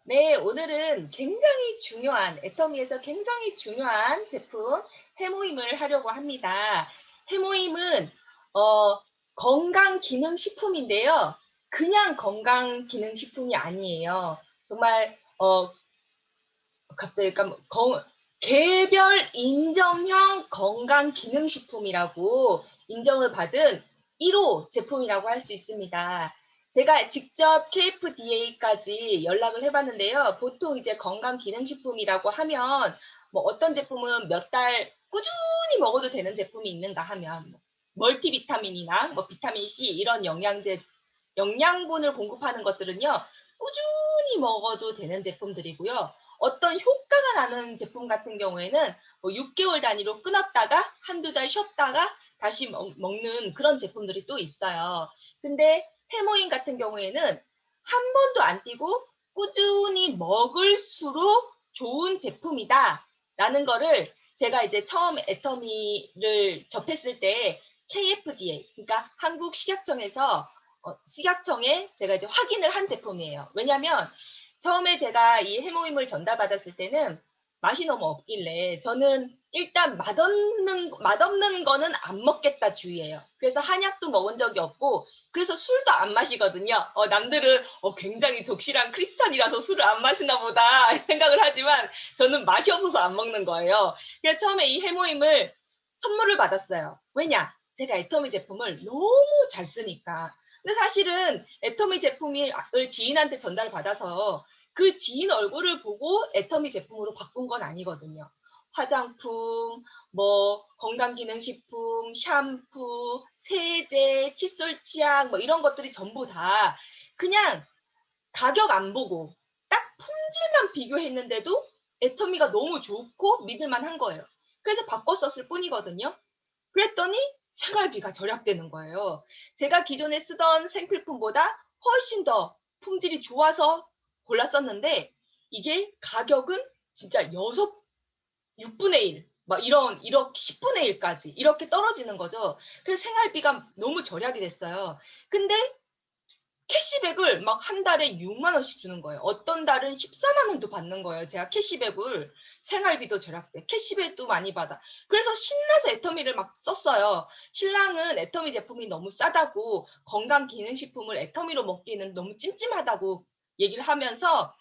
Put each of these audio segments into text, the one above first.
네, 오늘은 굉장히 중요한, 애터미에서 굉장히 중요한 제품 해모임을 하려고 합니다. 해모임은 어, 건강기능식품인데요. 그냥 건강기능식품이 아니에요. 정말 갑자기 개별 인정형 건강기능식품이라고 인정을 받은 1호 제품이라고 할 수 있습니다. 제가 직접 KFDA까지 연락을 해봤는데요. 보통 이제 건강기능식품이라고 하면 뭐 어떤 제품은 몇 달 꾸준히 먹어도 되는 제품이 있는가 하면 뭐 멀티비타민이나 뭐 비타민 C 이런 영양분을 공급하는 것들은요. 꾸준히 먹어도 되는 제품들이고요. 어떤 효과가 나는 제품 같은 경우에는 뭐 6개월 단위로 끊었다가 한두 달 쉬었다가 다시 먹는 그런 제품들이 또 있어요. 근데 해모인 같은 경우에는 한 번도 안 띄고 꾸준히 먹을수록 좋은 제품이다 라는 거를 제가 이제 처음 애터미를 접했을 때 KFDA, 그러니까 한국식약청에서 식약청에 제가 이제 확인을 한 제품이에요. 왜냐하면 처음에 제가 이 해모임을 전달받았을 때는 맛이 너무 없길래 저는 일단 맛없는 거는 안 먹겠다 주의예요. 그래서 한약도 먹은 적이 없고 그래서 술도 안 마시거든요. 남들은 굉장히 독실한 크리스찬이라서 술을 안 마시나 보다 생각을 하지만 저는 맛이 없어서 안 먹는 거예요. 그래서 처음에 이 해모임을 선물을 받았어요. 왜냐? 제가 애터미 제품을 너무 잘 쓰니까. 근데 사실은 애터미 제품을 지인한테 전달받아서 그 지인 얼굴을 보고 애터미 제품으로 바꾼 건 아니거든요. 화장품, 뭐 건강기능식품, 샴푸, 세제, 칫솔 치약 뭐 이런 것들이 전부 다 그냥 가격 안 보고 딱 품질만 비교했는데도 애터미가 너무 좋고 믿을만한 거예요. 그래서 바꿨었을 뿐이거든요. 그랬더니 생활비가 절약되는 거예요. 제가 기존에 쓰던 생필품보다 훨씬 더 품질이 좋아서 골랐었는데 이게 가격은 진짜 6분의 1, 막 이렇게 10분의 1까지 이렇게 떨어지는 거죠. 그래서 생활비가 너무 절약이 됐어요. 근데 캐시백을 막 한 달에 6만 원씩 주는 거예요. 어떤 달은 14만 원도 받는 거예요. 제가 캐시백을 생활비도 절약돼. 캐시백도 많이 받아. 그래서 신나서 애터미를 막 썼어요. 신랑은 애터미 제품이 너무 싸다고 건강기능식품을 애터미로 먹기는 너무 찜찜하다고 얘기를 하면서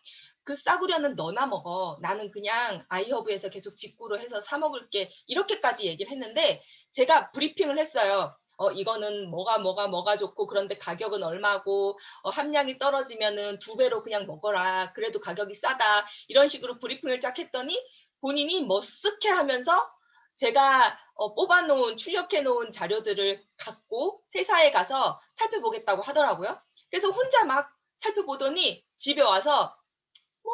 그 싸구려는 너나 먹어. 나는 그냥 아이허브에서 계속 직구로 해서 사 먹을게. 이렇게까지 얘기를 했는데 제가 브리핑을 했어요. 이거는 뭐가 좋고 그런데 가격은 얼마고 함량이 떨어지면은 2배로 그냥 먹어라. 그래도 가격이 싸다. 이런 식으로 브리핑을 쫙 했더니 본인이 머쓱해 하면서 제가 출력해 놓은 자료들을 갖고 회사에 가서 살펴보겠다고 하더라고요. 그래서 혼자 막 살펴보더니 집에 와서 뭐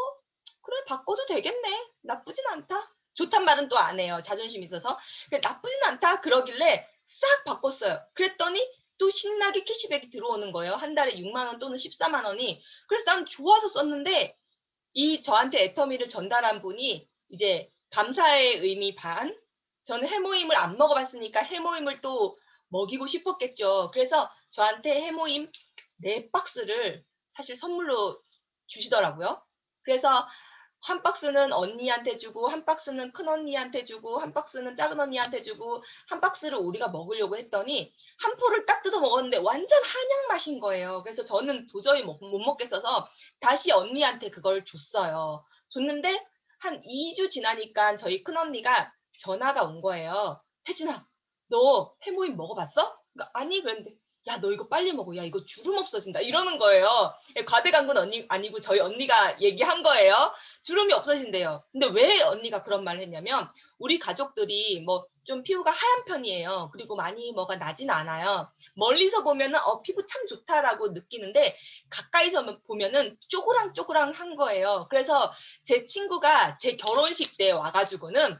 그래 바꿔도 되겠네. 나쁘진 않다. 좋단 말은 또 안 해요. 자존심 있어서. 그래, 나쁘진 않다. 그러길래 싹 바꿨어요. 그랬더니 또 신나게 캐시백이 들어오는 거예요. 한 달에 6만 원 또는 14만 원이. 그래서 난 좋아서 썼는데 이 저한테 애터미를 전달한 분이 이제 감사의 의미 반, 저는 해모임을 안 먹어봤으니까 해모임을 또 먹이고 싶었겠죠. 그래서 저한테 해모임 4박스를 사실 선물로 주시더라고요. 그래서 한 박스는 언니한테 주고 한 박스는 큰언니한테 주고 한 박스는 작은언니한테 주고 한 박스를 우리가 먹으려고 했더니 한 포를 딱 뜯어 먹었는데 완전 한약 맛인 거예요. 그래서 저는 도저히 못 먹겠어서 다시 언니한테 그걸 줬어요. 줬는데 한 2주 지나니까 저희 큰언니가 전화가 온 거예요. 혜진아, 너 해모임 먹어봤어? 그러니까 아니 그랬는데 야, 너 이거 빨리 먹어. 야, 이거 주름 없어진다. 이러는 거예요. 과대광고는 언니 아니고 저희 언니가 얘기한 거예요. 주름이 없어진대요. 근데 왜 언니가 그런 말을 했냐면 우리 가족들이 뭐 좀 피부가 하얀 편이에요. 그리고 많이 뭐가 나진 않아요. 멀리서 보면은 피부 참 좋다라고 느끼는데 가까이서 보면은 쪼그랑쪼그랑한 거예요. 그래서 제 친구가 제 결혼식 때 와가지고는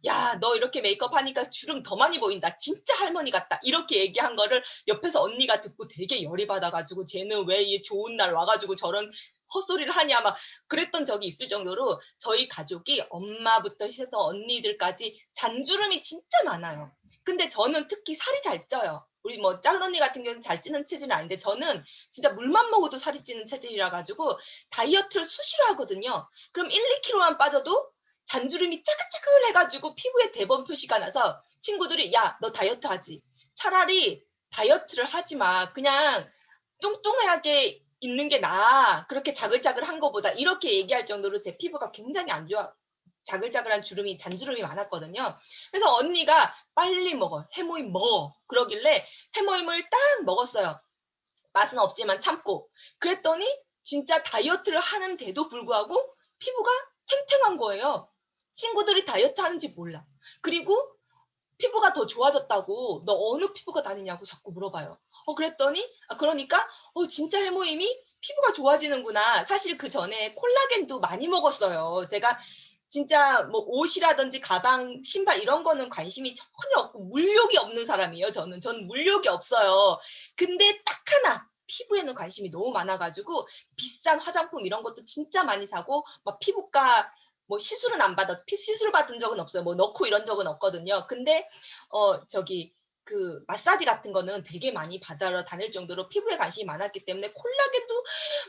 야, 너 이렇게 메이크업 하니까 주름 더 많이 보인다. 진짜 할머니 같다. 이렇게 얘기한 거를 옆에서 언니가 듣고 되게 열이 받아가지고 쟤는 왜 이 좋은 날 와가지고 저런 헛소리를 하냐 막 그랬던 적이 있을 정도로 저희 가족이 엄마부터 해서 언니들까지 잔주름이 진짜 많아요. 근데 저는 특히 살이 잘 쪄요. 우리 뭐 작은 언니 같은 경우는 잘 찌는 체질은 아닌데 저는 진짜 물만 먹어도 살이 찌는 체질이라 가지고 다이어트를 수시로 하거든요. 그럼 1-2kg만 빠져도 잔주름이 짜글짜글해 가지고 피부에 대범 표시가 나서 친구들이 "야, 너 다이어트 하지? 차라리 다이어트를 하지 마. 그냥 뚱뚱하게 있는 게 나아. 그렇게 자글자글한 거보다." 이렇게 얘기할 정도로 제 피부가 굉장히 안 좋아 자글자글한 주름이 잔주름이 많았거든요. 그래서 언니가 "빨리 먹어. 해모임 먹어." 그러길래 해모임을 딱 먹었어요. 맛은 없지만 참고. 그랬더니 진짜 다이어트를 하는데도 불구하고 피부가 탱탱한 거예요. 친구들이 다이어트 하는지 몰라. 그리고 피부가 더 좋아졌다고 "너 어느 피부가 다니냐."고 자꾸 물어봐요. 그랬더니 그러니까 진짜 해모임이 피부가 좋아지는구나. 사실 그전에 콜라겐도 많이 먹었어요. 제가 진짜 뭐 옷이라든지 가방, 신발 이런 거는 관심이 전혀 없고 물욕이 없는 사람이에요 저는. 저는 물욕이 없어요. 근데 딱 하나 피부에는 관심이 너무 많아 가지고 비싼 화장품 이런 것도 진짜 많이 사고 막 피부과 뭐 시술은 안 받았 피 시술 받은 적은 없어요. 뭐 넣고 이런 적은 없거든요. 근데 저기 그 마사지 같은 거는 되게 많이 받으러 다닐 정도로 피부에 관심이 많았기 때문에 콜라겐도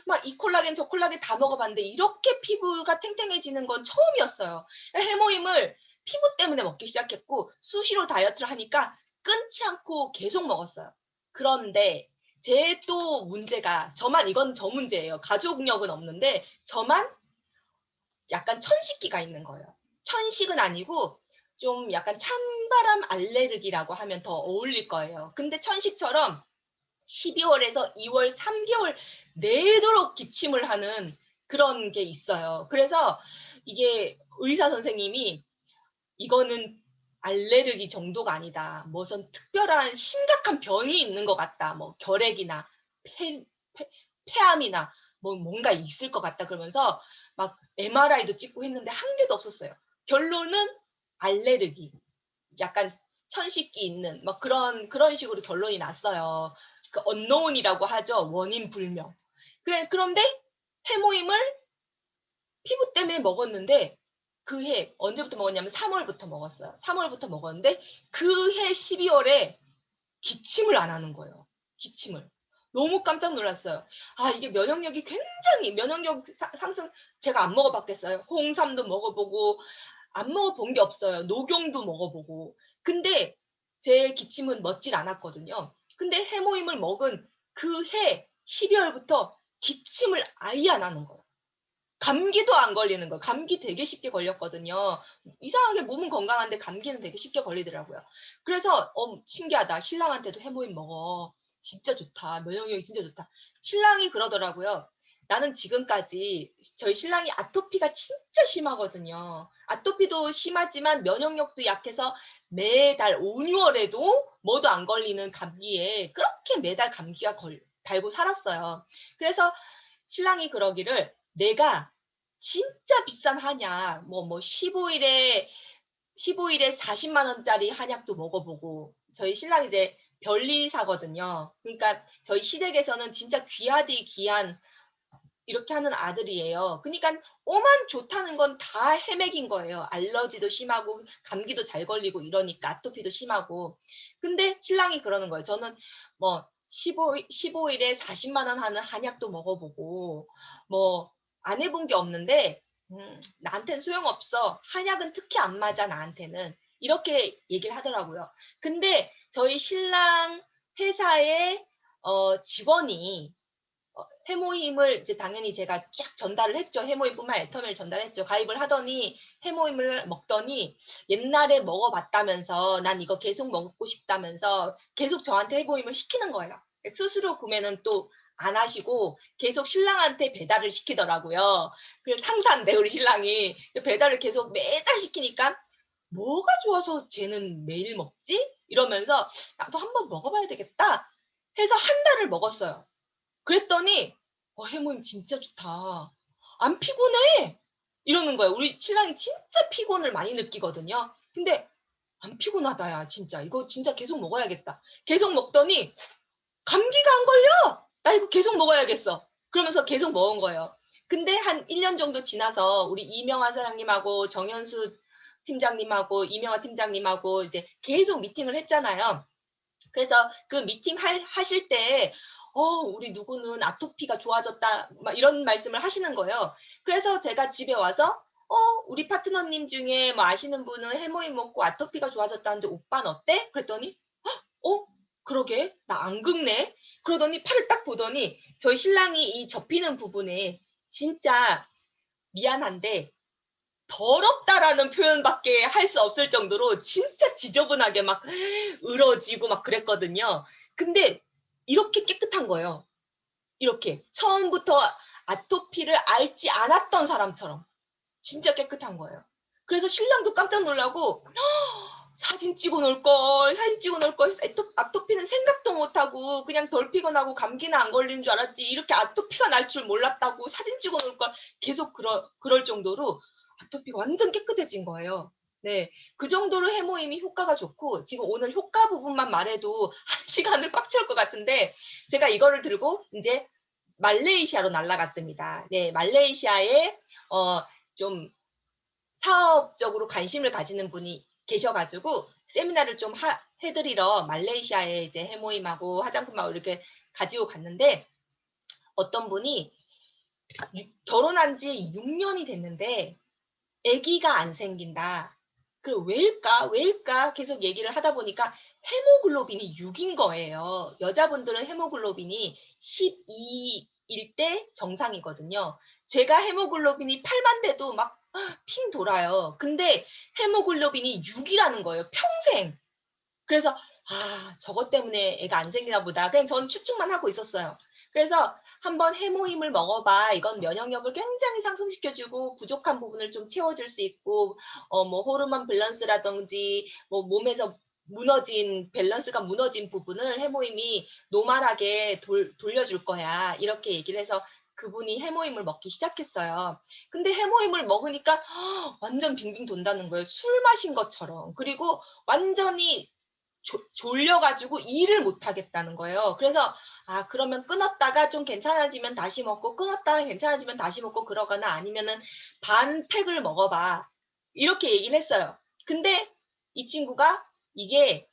막 이 콜라겐 저 콜라겐 다 먹어 봤는데 이렇게 피부가 탱탱해지는 건 처음이었어요. 해모임을 피부 때문에 먹기 시작했고 수시로 다이어트를 하니까 끊지 않고 계속 먹었어요. 그런데 제 또 문제가 저만 이건 저 문제예요. 가족력은 없는데 저만 약간 천식기가 있는 거예요. 천식은 아니고 좀 약간 찬바람 알레르기라고 하면 더 어울릴 거예요. 근데 천식처럼 12 월에서 2월 3 개월 내도록 기침을 하는 그런 게 있어요. 그래서 이게 의사 선생님이 "이거는 알레르기 정도가 아니다. 무슨 특별한 심각한 병이 있는 것 같다. 뭐 결핵이나 폐 폐 폐암이나 뭐 뭔가 있을 것 같다." 그러면서 막 MRI도 찍고 했는데 한 개도 없었어요. 결론은 알레르기. 약간 천식기 있는 막 그런 식으로 결론이 났어요. 그 unknown이라고 하죠. 원인 불명. 그런데 해모임을 피부 때문에 먹었는데 그해 언제부터 먹었냐면 3 월부터 먹었어요. 3 월부터 먹었는데 그해 12 월에 기침을 안 하는 거예요, 기침을. 너무 깜짝 놀랐어요. 이게 면역력이 굉장히 면역력 상승 제가 안 먹어 봤겠어요. 홍삼도 먹어 보고 안 먹어 본 게 없어요. 녹용도 먹어 보고. 근데 제 기침은 멎질 않았거든요. 근데 해모임을 먹은 그해 12 월부터 기침을 아예 안 하는 거예요. 감기도 안 걸리는 거예요. 감기 되게 쉽게 걸렸거든요. 이상하게 몸은 건강한데 감기는 되게 쉽게 걸리더라고요. 그래서 신기하다. 신랑한테도 "해모임 먹어. 진짜 좋다. 면역력이 진짜 좋다." 신랑이 그러더라고요. 나는 지금까지 저희 신랑이 아토피가 진짜 심하거든요. 아토피도 심하지만 면역력도 약해서 매달 5-6 월에도 뭐도 안 걸리는 감기에 그렇게 매달 감기가 달고 살았어요. 그래서 신랑이 그러기를 "내가 진짜 비싼 한약 15 일에 40만 원짜리 한약도 먹어 보고." 저희 신랑이 이제 변리사거든요. 그러니까 저희 시댁에서는 진짜 귀하디 귀한 이렇게 하는 아들이에요. 그니깐 오만 좋다는 건 다 헤매긴 거예요. 알러지도 심하고 감기도 잘 걸리고 이러니까 아토피도 심하고. 근데 신랑이 그러는 거예요. 저는 뭐 15 일에 40만 원 하는 한약도 먹어 보고 뭐 안 해본 게 없는데 나한테는 소용없어. 한약은 특히 안 맞아 나한테는." 이렇게 얘기를 하더라고요. 근데 저희 신랑 회사의 직원이 해모임을 이제 당연히 제가 쫙 전달을 했죠. 해모임뿐만 아니라 애터미를 전달했죠. 가입을 하더니 해모임을 먹더니 옛날에 먹어 봤다면서 "난 이거 계속 먹고 싶다."면서 계속 저한테 해모임을 시키는 거예요. 스스로 구매는 또 안 하시고 계속 신랑한테 배달을 시키더라고요. 상사인데 우리 신랑이. 배달을 계속 매달 시키니까 '뭐가 좋아서 쟤는 매일 먹지?' 이러면서 '나도 한번 먹어 봐야 되겠다.' 해서 한 달을 먹었어요. 그랬더니 해모임 진짜 좋다. 안 피곤해." 이러는 거예요. 우리 신랑이 진짜 피곤을 많이 느끼거든요. 근데 "안 피곤하다 야 진짜. 이거 진짜 계속 먹어야겠다." 계속 먹더니 "감기가 안 걸려. 나 이거 계속 먹어야겠어." 그러면서 계속 먹은 거예요. 근데 한 1년 정도 지나서 우리 이명화 사장님하고 정현수 팀장님하고 이명화 팀장님하고 이제 계속 미팅을 했잖아요. 그래서 그 미팅 하실 때 우리 누구는 아토피가 좋아졌다." 막 이런 말씀을 하시는 거예요. 그래서 제가 집에 와서 우리 파트너님 중에 뭐 아시는 분은 해모임 먹고 아토피가 좋아졌다는데 오빠는 어때?" 그랬더니 "어 그러게. 나 안 긁네." 그러더니 팔을 딱 보더니 저희 신랑이 이 접히는 부분에 진짜 미안한데 더럽다라는 표현밖에 할 수 없을 정도로 진짜 지저분하게 막 으러지고 막 그랬거든요. 근데 이렇게 깨끗한 거예요. 이렇게 처음부터 아토피를 앓지 않았던 사람처럼 진짜 깨끗한 거예요. 그래서 신랑도 깜짝 놀라고 "사진 찍어 놓을 걸. 사진 찍어 놓을 걸. 아토피는 생각도 못 하고 그냥 덜 피곤하고 감기나 안 걸리는 줄 알았지 이렇게 아토피가 날 줄 몰랐다고. 사진 찍어 놓을 걸." 계속 그럴 정도로 아토피가 완전 깨끗해진 거예요. 네. 그 정도로 해모임이 효과가 좋고 지금 오늘 효과 부분만 말해도 한 시간을 꽉 채울 것 같은데 제가 이거를 들고 인제 말레이시아로 날아갔습니다. 네. 말레이시아에 좀 사업적으로 관심을 가지는 분이 계셔 가지고 세미나를 좀 해 드리러 말레이시아에 이제 해모임하고 화장품하고 이렇게 가지고 갔는데 어떤 분이 결혼한 지 6 년이 됐는데 아기가 안 생긴다. 그 "왜일까? 왜일까?" 계속 얘기를 하다 보니까 헤모글로빈이 6인 거예요. 여자분들은 헤모글로빈이 12일 때 정상이거든요. 제가 헤모글로빈이 8만 돼도 막 핑 돌아요. 근데 헤모글로빈이 6 이라는 거예요, 평생. 그래서 '아 저것 때문에 애가 안 생기나 보다.' 그냥 저는 추측만 하고 있었어요. 그래서 "한번 해모임을 먹어 봐. 이건 면역력을 굉장히 상승시켜 주고 부족한 부분을 좀 채워 줄 수 있고 뭐 호르몬 밸런스라든지 뭐 몸에서 무너진 밸런스가 무너진 부분을 해모임이 노멀하게 돌려줄 거야." 이렇게 얘기를 해서 그분이 해모임을 먹기 시작했어요. 근데 해모임을 먹으니까 완전 빙빙 돈다는 거예요, 술 마신 것처럼. 그리고 완전히 졸려 가지고 일을 못 하겠다는 거예요. 그래서 그러면 끊었다가 좀 괜찮아지면 다시 먹고 끊었다가 괜찮아지면 다시 먹고 그러거나 아니면은 반 팩을 먹어 봐." 이렇게 얘기를 했어요. 근데 이 친구가 이게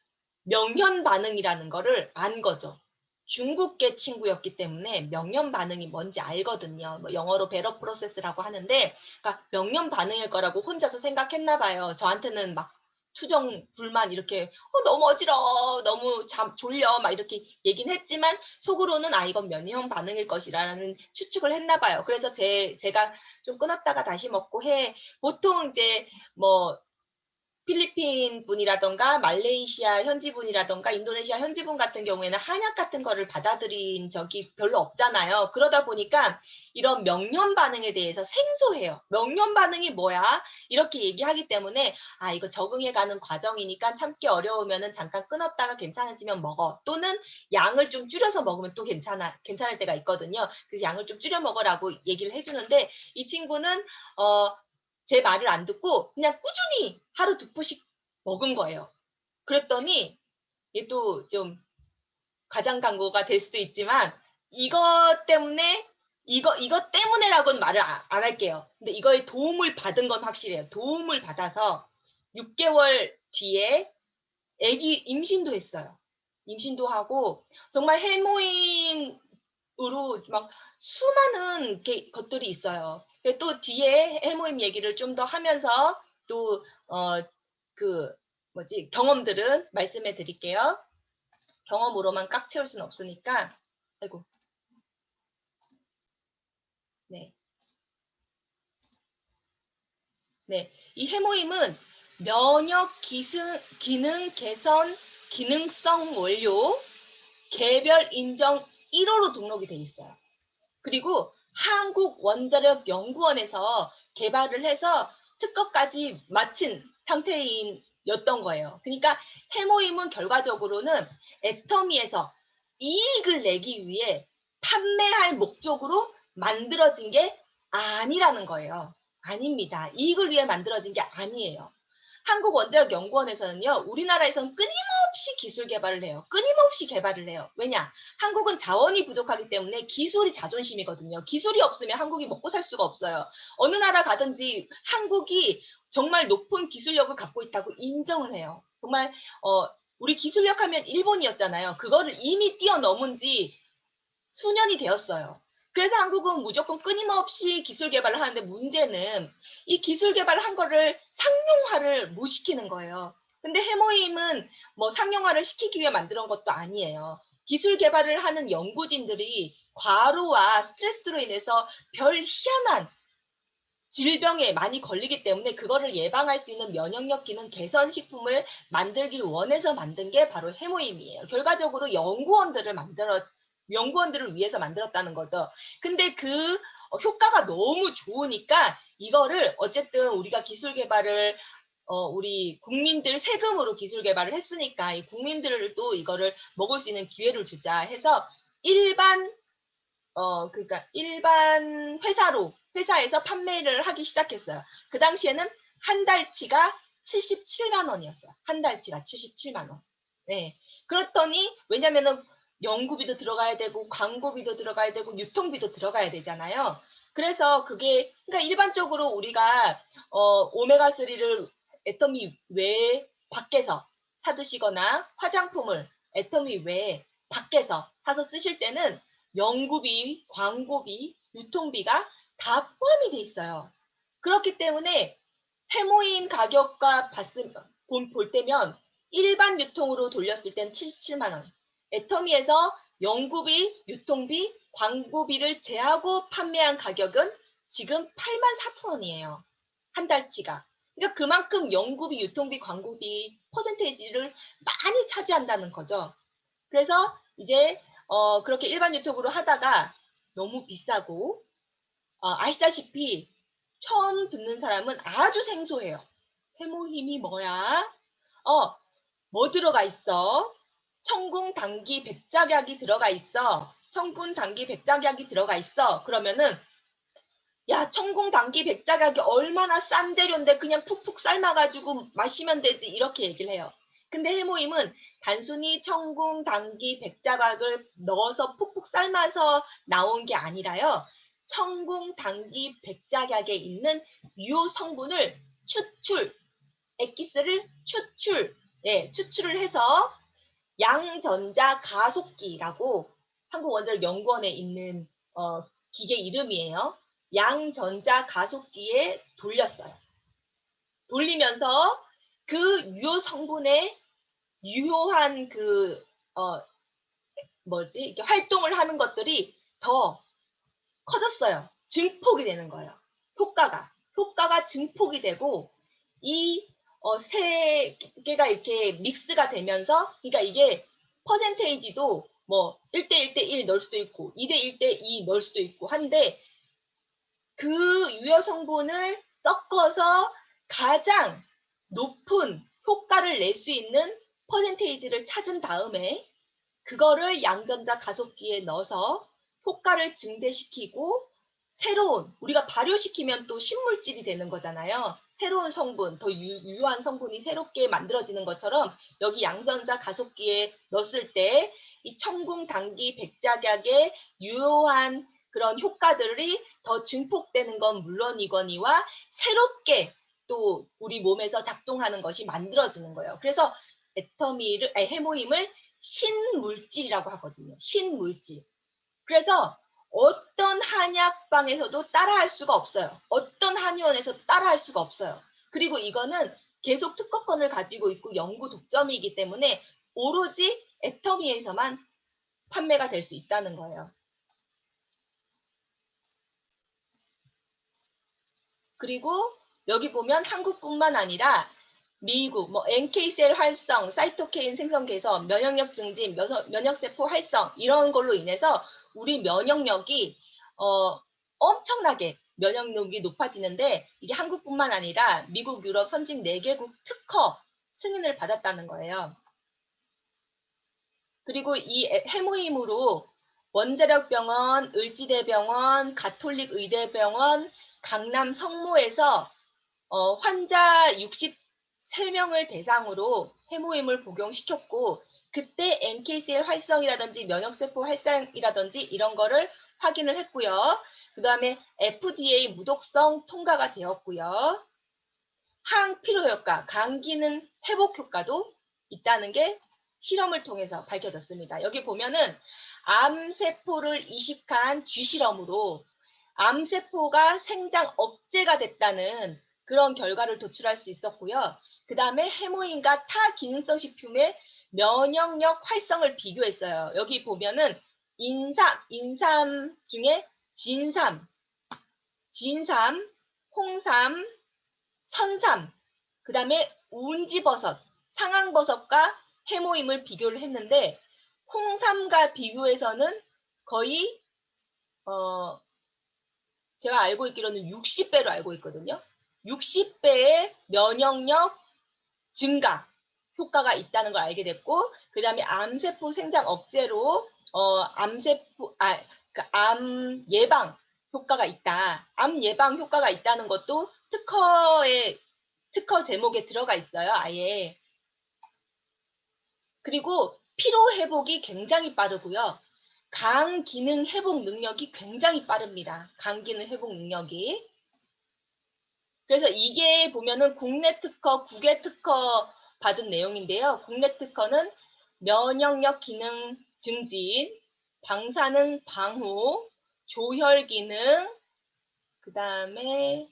명현 반응이라는 거를 안 거죠. 중국계 친구였기 때문에 명현 반응이 뭔지 알거든요. 뭐 영어로 배러 프로세스라고 하는데 그러니까 명현 반응일 거라고 혼자서 생각했나 봐요. 저한테는 막 투정, 불만 이렇게 너무 어지러워. 너무 졸려." 막 이렇게 얘기는 했지만 속으로는 '아 이건 면역 반응일 것이'라는 추측을 했나 봐요. 그래서 제가 "좀 끊었다가 다시 먹고 해." 보통 이제 뭐 필리핀 분이라든가 말레이시아 현지 분이라든가 인도네시아 현지 분 같은 경우에는 한약 같은 거를 받아들인 적이 별로 없잖아요. 그러다 보니까 이런 명련 반응에 대해서 생소해요. "명련 반응이 뭐야?" 이렇게 얘기하기 때문에 이거 적응해 가는 과정이니까 참기 어려우면은 잠깐 끊었다가 괜찮아지면 먹어." 또는 "양을 좀 줄여서 먹으면 또 괜찮을 때가 있거든요. 그래서 양을 좀 줄여 먹으라고 얘기를 해 주는데 이 친구는 어 제 말을 안 듣고 그냥 꾸준히 하루 두 포씩 먹은 거예요. 그랬더니 이게 또 좀 과장 광고가 될 수도 있지만 이것 때문에 이것 때문에라고는 말을 안 할게요. 근데 이거에 도움을 받은 건 확실해요. 도움을 받아서 6 개월 뒤에 아기 임신도 했어요. 임신도 하고 정말 해모임으로 막 수많은 것들이 있어요. 또 뒤에 해모임 얘기를 좀 더 하면서 또 그 뭐지 경험들은 말씀해 드릴게요. 경험으로만 꽉 채울 수는 없으니까. 아이고. 네. 네. 이 해모임은 면역 기능 개선 기능성 원료 개별 인정 1 호로 등록이 돼 있어요. 그리고 한국원자력연구원에서 개발을 해서 특허까지 마친 상태였던 거예요. 그러니까 해모임은 결과적으로는 애터미에서 이익을 내기 위해 판매할 목적으로 만들어진 게 아니라는 거예요. 아닙니다. 이익을 위해 만들어진 게 아니에요. 한국원자력연구원에서는요, 우리나라에서는 끊임없이 기술 개발을 해요. 끊임없이 개발을 해요. 왜냐? 한국은 자원이 부족하기 때문에 기술이 자존심이거든요. 기술이 없으면 한국이 먹고 살 수가 없어요. 어느 나라 가든지 한국이 정말 높은 기술력을 갖고 있다고 인정을 해요. 정말 우리 기술력 하면 일본이었잖아요. 그거를 이미 뛰어넘은 지 수년이 되었어요. 그래서 한국은 무조건 끊임없이 기술 개발을 하는데 문제는 이 기술 개발을 한 거를 상용화를 못 시키는 거예요. 근데 해모임은 뭐 상용화를 시키기 위해 만들어 것도 아니에요. 기술 개발을 하는 연구진들이 과로와 스트레스로 인해서 별 희한한 질병에 많이 걸리기 때문에 그거를 예방할 수 있는 면역력 기능 개선 식품을 만들길 원해서 만든 게 바로 해모임이에요. 결과적으로 연구원들을 위해서 만들었다는 거죠. 근데 그 효과가 너무 좋으니까 이거를 어쨌든 우리가 기술 개발을 우리 국민들 세금으로 기술 개발을 했으니까 이 국민들도 이거를 먹을 수 있는 기회를 주자 해서 그러니까 일반 회사에서 판매를 하기 시작했어요. 그 당시에는 한 달치가 77만 원이었어요. 한 달치가 77만 원. 네. 그렇더니 왜냐면은 연구비도 들어가야 되고 광고비도 들어가야 되고 유통비도 들어가야 되잖아요. 그래서 그게 그러니까 일반적으로 우리가 오메가3를 애터미 외에 밖에서 사 드시거나 화장품을 애터미 외에 밖에서 사서 쓰실 때는 연구비, 광고비, 유통비가 다 포함이 돼 있어요. 그렇기 때문에 해모임 가격과 볼 때면 일반 유통으로 돌렸을 땐 77만 원. 애터미에서 연구비, 유통비, 광고비를 제하고 판매한 가격은 지금 8만 4천 원이에요. 한 달치가. 그러니까 그만큼 연구비, 유통비, 광고비 퍼센테이지를 많이 차지한다는 거죠. 그래서 이제 그렇게 일반 유튜브로 하다가 너무 비싸고 아시다시피 처음 듣는 사람은 아주 생소해요. 해모힘이 뭐야? 뭐 들어가 있어? 청궁, 당귀, 백작약이 들어가 있어. 청궁, 당귀, 백작약이 들어가 있어. 그러면은 야, 청궁, 당귀, 백작약이 얼마나 싼 재료인데 그냥 푹푹 삶아가지고 마시면 되지 이렇게 얘기를 해요. 근데 해모임은 단순히 청궁, 당귀, 백작약을 넣어서 푹푹 삶아서 나온 게 아니라요. 청궁, 당귀, 백작약에 있는 유효 성분을 엑기스를 추출을 해서 양전자 가속기라고 한국원자력연구원에 있는 기계 이름이에요. 양전자 가속기에 돌렸어요. 돌리면서 그 유효 성분의 유효한 이렇게 활동을 하는 것들이 더 커졌어요. 증폭이 되는 거예요. 효과가 증폭이 되고 이 세 개가 이렇게 믹스가 되면서 그러니까 이게 퍼센테이지도 뭐 1대 1대 1 넣을 수도 있고 2대 1대 2 넣을 수도 있고 한데 그 유효 성분을 섞어서 가장 높은 효과를 낼 수 있는 퍼센테이지를 찾은 다음에 그거를 양전자 가속기에 넣어서 효과를 증대시키고 새로운 우리가 발효시키면 또 신물질이 되는 거잖아요. 새로운 성분, 더 유효한 성분이 새롭게 만들어지는 것처럼 여기 양전자 가속기에 넣었을 때 이 청궁, 당귀, 백작약의 유효한 그런 효과들이 더 증폭되는 건 물론이거니와 새롭게 또 우리 몸에서 작동하는 것이 만들어지는 거예요. 그래서 해모임을 신물질이라고 하거든요. 신물질. 그래서 어떤 한약방에서도 따라할 수가 없어요. 어떤 한의원에서도 따라할 수가 없어요. 그리고 이거는 계속 특허권을 가지고 있고 연구 독점이기 때문에 오로지 애터미에서만 판매가 될 수 있다는 거예요. 그리고 여기 보면 한국뿐만 아니라 미국, NK셀 활성, 사이토케인 생성 개선, 면역력 증진, 면역세포 활성 이런 걸로 인해서 우리 면역력이 엄청나게 면역력이 높아지는데 이게 한국뿐만 아니라 미국, 유럽 선진 4개국 특허 승인을 받았다는 거예요. 그리고 이 해모임으로 원자력병원, 을지대병원, 가톨릭의대병원, 강남 성모에서 환자 63명을 대상으로 해모임을 복용시켰고 그때 NK셀 활성이라든지 면역세포 활성이라든지 이런 거를 확인을 했고요. 그 다음에 FDA 무독성 통과가 되었고요. 항피로 효과, 간 기능 회복 효과도 있다는 게 실험을 통해서 밝혀졌습니다. 여기 보면은 암세포를 이식한 쥐실험으로 암세포가 생장 억제가 됐다는 그런 결과를 도출할 수 있었고요. 그 다음에 해모인과 타 기능성 식품의 면역력 활성을 비교했어요. 여기 보면은 인삼 중에 진삼, 홍삼, 선삼, 그 다음에 운지버섯, 상황버섯과 해모임을 비교를 했는데 홍삼과 비교해서는 거의 제가 알고 있기로는 60배로 알고 있거든요. 60배의 면역력 증가 효과가 있다는 걸 알게 됐고, 그 다음에 암세포 생장 억제로 암 예방 효과가 있다. 암 예방 효과가 있다는 것도 특허 제목에 들어가 있어요. 아예. 그리고 피로 회복이 굉장히 빠르고요. 간 기능 회복 능력이 굉장히 빠릅니다. 간 기능 회복 능력이. 그래서 이게 보면은 국내 특허, 국외 특허 받은 내용인데요. 국내 특허는 면역력 기능 증진, 방사능 방호, 조혈 기능, 그 다음에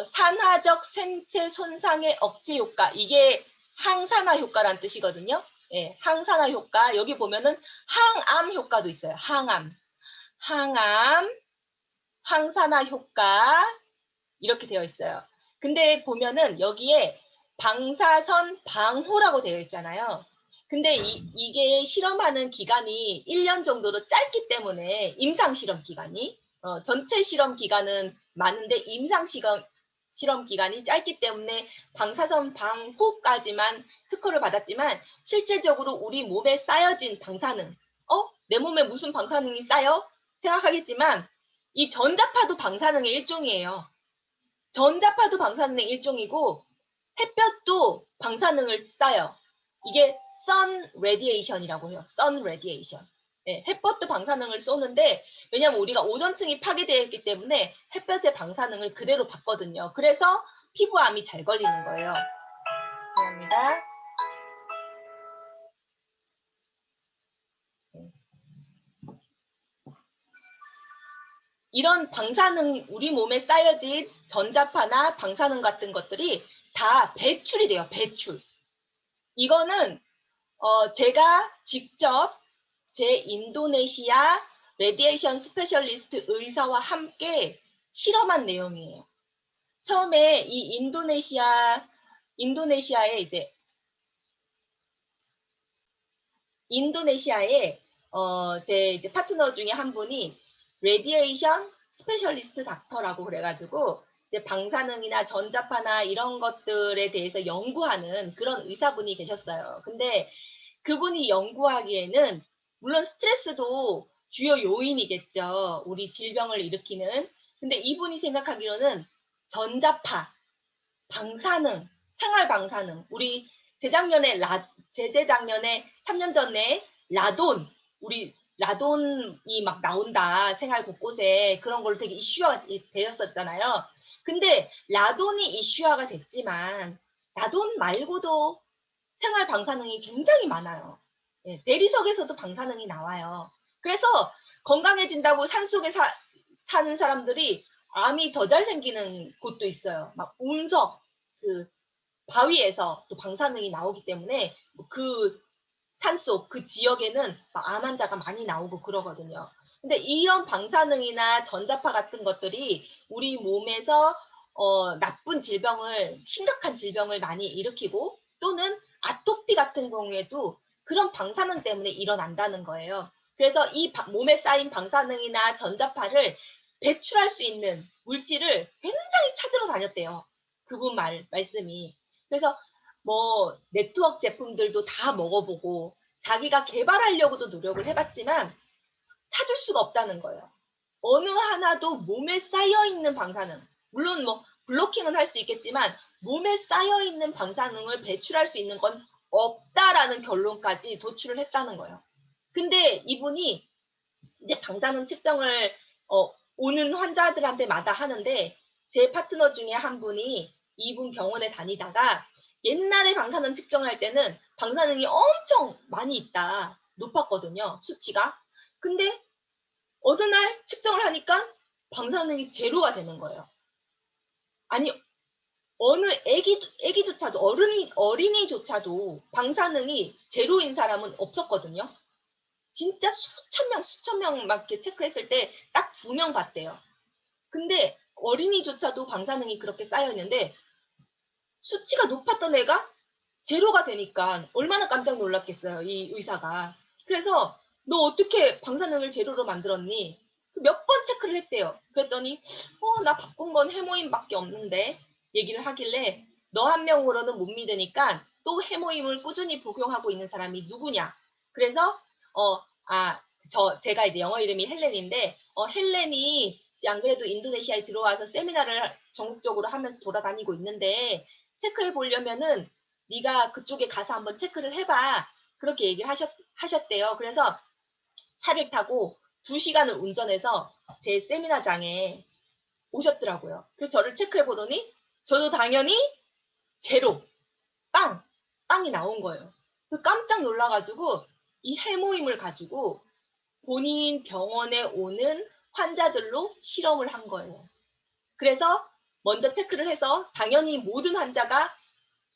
산화적 생체 손상의 억제 효과. 이게 항산화 효과란 뜻이거든요. 예, 항산화 효과. 여기 보면은 항암 효과도 있어요. 항암, 항산화 효과. 이렇게 되어 있어요. 근데 보면은 여기에 방사선 방호라고 되어 있잖아요. 근데 이게 실험하는 기간이 1년 정도로 짧기 때문에 임상 실험 기간이 전체 실험 기간은 많은데 임상 실험 기간이 짧기 때문에 방사선 방호까지만 특허를 받았지만 실질적으로 우리 몸에 쌓여진 방사능, 내 몸에 무슨 방사능이 쌓여? 생각하겠지만 이 전자파도 방사능의 일종이에요. 전자파도 방사능의 일종이고 햇볕도 방사능을 쌓여. 이게 sun radiation이라고 해요. sun radiation. 네, 햇볕도 방사능을 쏘는데 왜냐하면 우리가 오존층이 파괴되어 있기 때문에 햇볕의 방사능을 그대로 받거든요. 그래서 피부암이 잘 걸리는 거예요. 죄송합니다. 이런 방사능, 우리 몸에 쌓여진 전자파나 방사능 같은 것들이 다 배출이 돼요. 배출. 이거는 제가 직접 제 인도네시아 레디에이션 스페셜리스트 의사와 함께 실험한 내용이에요. 처음에 이 인도네시아에 제 이제 파트너 중에 한 분이 레디에이션 스페셜리스트 닥터라고 그래가지고 이제 방사능이나 전자파나 이런 것들에 대해서 연구하는 그런 의사분이 계셨어요. 근데 그분이 연구하기에는 물론 스트레스도 주요 요인이겠죠. 우리 질병을 일으키는. 근데 이분이 생각하기로는 전자파, 방사능, 생활 방사능, 우리 재작년에 3년 전에 우리 라돈이 막 나온다. 생활 곳곳에 그런 걸로 되게 이슈화가 되었었잖아요. 근데 라돈이 이슈화가 됐지만 라돈 말고도 생활 방사능이 굉장히 많아요. 예, 대리석에서도 방사능이 나와요. 그래서 건강해진다고 산속에 사는 사람들이 암이 더 잘 생기는 곳도 있어요. 막 운석, 그 바위에서 또 방사능이 나오기 때문에 그 산속, 그 지역에는 암 환자가 많이 나오고 그러거든요. 근데 이런 방사능이나 전자파 같은 것들이 우리 몸에서 나쁜 심각한 질병을 많이 일으키고 또는 아토피 같은 경우에도 그런 방사능 때문에 일어난다는 거예요. 그래서 이 몸에 쌓인 방사능이나 전자파를 배출할 수 있는 물질을 굉장히 찾으러 다녔대요. 그분 말씀이. 그래서 뭐 네트워크 제품들도 다 먹어보고 자기가 개발하려고도 노력을 해봤지만 찾을 수가 없다는 거예요. 어느 하나도 몸에 쌓여있는 방사능, 물론 뭐 블로킹은 할 수 있겠지만 몸에 쌓여있는 방사능을 배출할 수 있는 건 없다라는 결론까지 도출을 했다는 거예요. 근데 이분이 이제 방사능 측정을 오는 환자들한테마다 하는데 제 파트너 중에 한 분이 이분 병원에 다니다가 옛날에 방사능 측정할 때는 방사능이 엄청 많이 있다, 높았거든요, 수치가. 근데 어느 날 측정을 하니까 방사능이 제로가 되는 거예요. 아니, 어느 애기조차도, 어린이조차도 방사능이 제로인 사람은 없었거든요. 진짜 수천 명 막 이렇게 체크했을 때 딱 2명 봤대요. 근데 어린이조차도 방사능이 그렇게 쌓여 있는데 수치가 높았던 애가 제로가 되니까 얼마나 깜짝 놀랐겠어요, 이 의사가. 그래서 "너 어떻게 방사능을 제로로 만들었니?" 몇 번 체크를 했대요. 그랬더니 나 바꾼 건 해모임밖에 없는데." 얘기를 하길래 "너 한 명으로는 못 믿으니까 또 해모임을 꾸준히 복용하고 있는 사람이 누구냐?" 그래서 제가 이제 영어 이름이 헬렌인데 헬렌이 이제 안 그래도 인도네시아에 들어와서 세미나를 전국적으로 하면서 돌아다니고 있는데 체크해 보려면은 "네가 그쪽에 가서 한번 체크를 해 봐." 그렇게 얘기를 하셨대요. 그래서 차를 타고 2시간을 운전해서 제 세미나장에 오셨더라고요. 그래서 저를 체크해 보더니 저도 당연히 제로, 빵이 나온 거예요. 그래서 깜짝 놀라 가지고 이 해모임을 가지고 본인 병원에 오는 환자들로 실험을 한 거예요. 그래서 먼저 체크를 해서 당연히 모든 환자가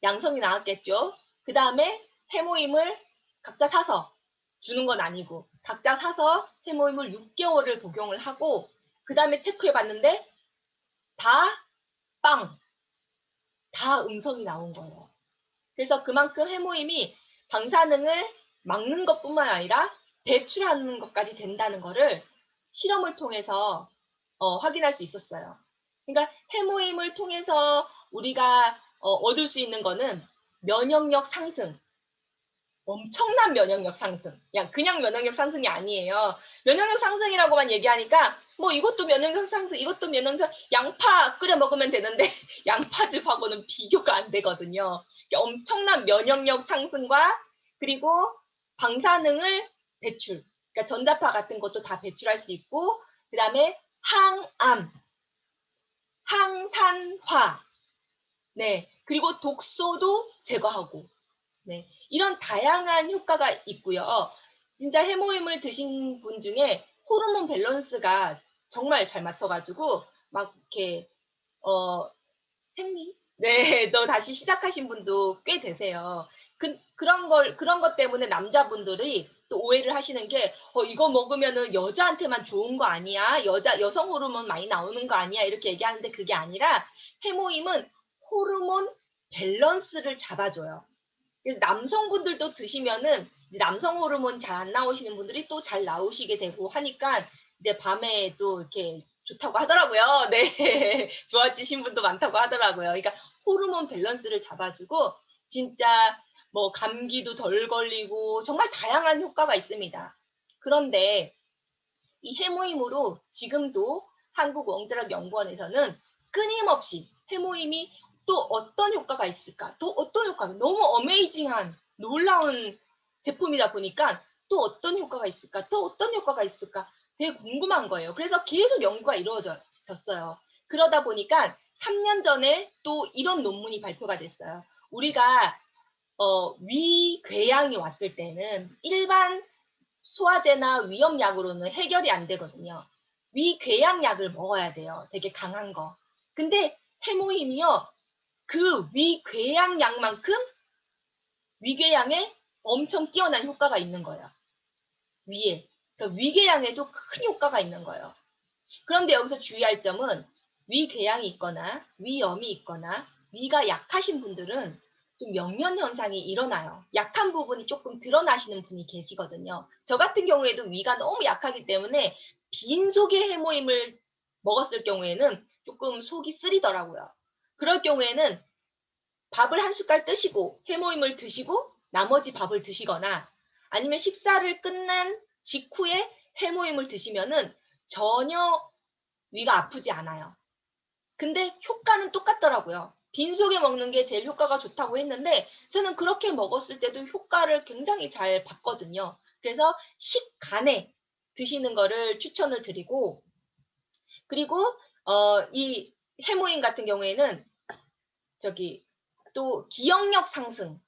양성이 나왔겠죠. 그다음에 해모임을 각자 사서 주는 건 아니고 각자 사서 해모임을 6개월을 복용을 하고 그다음에 체크해 봤는데 다 빵, 다 음성이 나온 거예요. 그래서 그만큼 해모임이 방사능을 막는 것뿐만 아니라 배출하는 것까지 된다는 거를 실험을 통해서 확인할 수 있었어요. 그러니까 해모임을 통해서 우리가 얻을 수 있는 거는 면역력 상승, 엄청난 면역력 상승. 그냥 면역력 상승이 아니에요. 면역력 상승이라고만 얘기하니까 뭐 이것도 면역력 상승, 이것도 면역력 상승, 양파 끓여 먹으면 되는데 양파즙하고는 비교가 안 되거든요. 엄청난 면역력 상승과 그리고 방사능을 배출. 그러니까 전자파 같은 것도 다 배출할 수 있고 그다음에 항암, 항산화, 네, 그리고 독소도 제거하고, 네, 이런 다양한 효과가 있고요. 진짜 해모임을 드신 분 중에 호르몬 밸런스가 정말 잘 맞춰가지고 막 이렇게 생리? 네, 또 다시 시작하신 분도 꽤 되세요. 그런 것 때문에 남자분들이 또 오해를 하시는 게, 이거 먹으면은 여자한테만 좋은 거 아니야? 여성 호르몬 많이 나오는 거 아니야? 이렇게 얘기하는데 그게 아니라 해모임은 호르몬 밸런스를 잡아줘요. 그래서 남성분들도 드시면은 이제 남성 호르몬 잘 안 나오시는 분들이 또 잘 나오시게 되고 하니까 이제 밤에 또 이렇게 좋다고 하더라고요. 네. 좋아지신 분도 많다고 하더라고요. 그러니까 호르몬 밸런스를 잡아주고 진짜 뭐 감기도 덜 걸리고 정말 다양한 효과가 있습니다. 그런데 이 해모임으로 지금도 한국원자력연구원에서는 끊임없이 해모임이 또 어떤 효과가 있을까? 또 어떤 효과가 너무 어메이징한 놀라운 제품이다 보니까 또 어떤 효과가 있을까? 또 어떤 효과가 있을까? 되게 궁금한 거예요. 그래서 계속 연구가 이루어졌어요. 그러다 보니까 3년 전에 또 이런 논문이 발표가 됐어요. 우리가 위궤양이 왔을 때는 일반 소화제나 위염약으로는 해결이 안 되거든요. 위궤양약을 먹어야 돼요. 되게 강한 거. 근데 해모임이요. 그 위궤양약만큼 위궤양에 엄청 뛰어난 효과가 있는 거예요. 위에. 그러니까 위궤양에도 큰 효과가 있는 거예요. 그런데 여기서 주의할 점은 위궤양이 있거나 위염이 있거나 위가 약하신 분들은 좀 명련 현상이 일어나요. 약한 부분이 조금 드러나시는 분이 계시거든요. 저 같은 경우에도 위가 너무 약하기 때문에 빈속에 해모임을 먹었을 경우에는 조금 속이 쓰리더라고요. 그럴 경우에는 밥을 한 숟갈 뜨시고 해모임을 드시고 나머지 밥을 드시거나 아니면 식사를 끝난 직후에 해모임을 드시면은 전혀 위가 아프지 않아요. 근데 효과는 똑같더라고요. 빈속에 먹는 게 제일 효과가 좋다고 했는데 저는 그렇게 먹었을 때도 효과를 굉장히 잘 봤거든요. 그래서 식간에 드시는 거를 추천을 드리고 그리고 이 해모임 같은 경우에는 저기 또 기억력 상승에도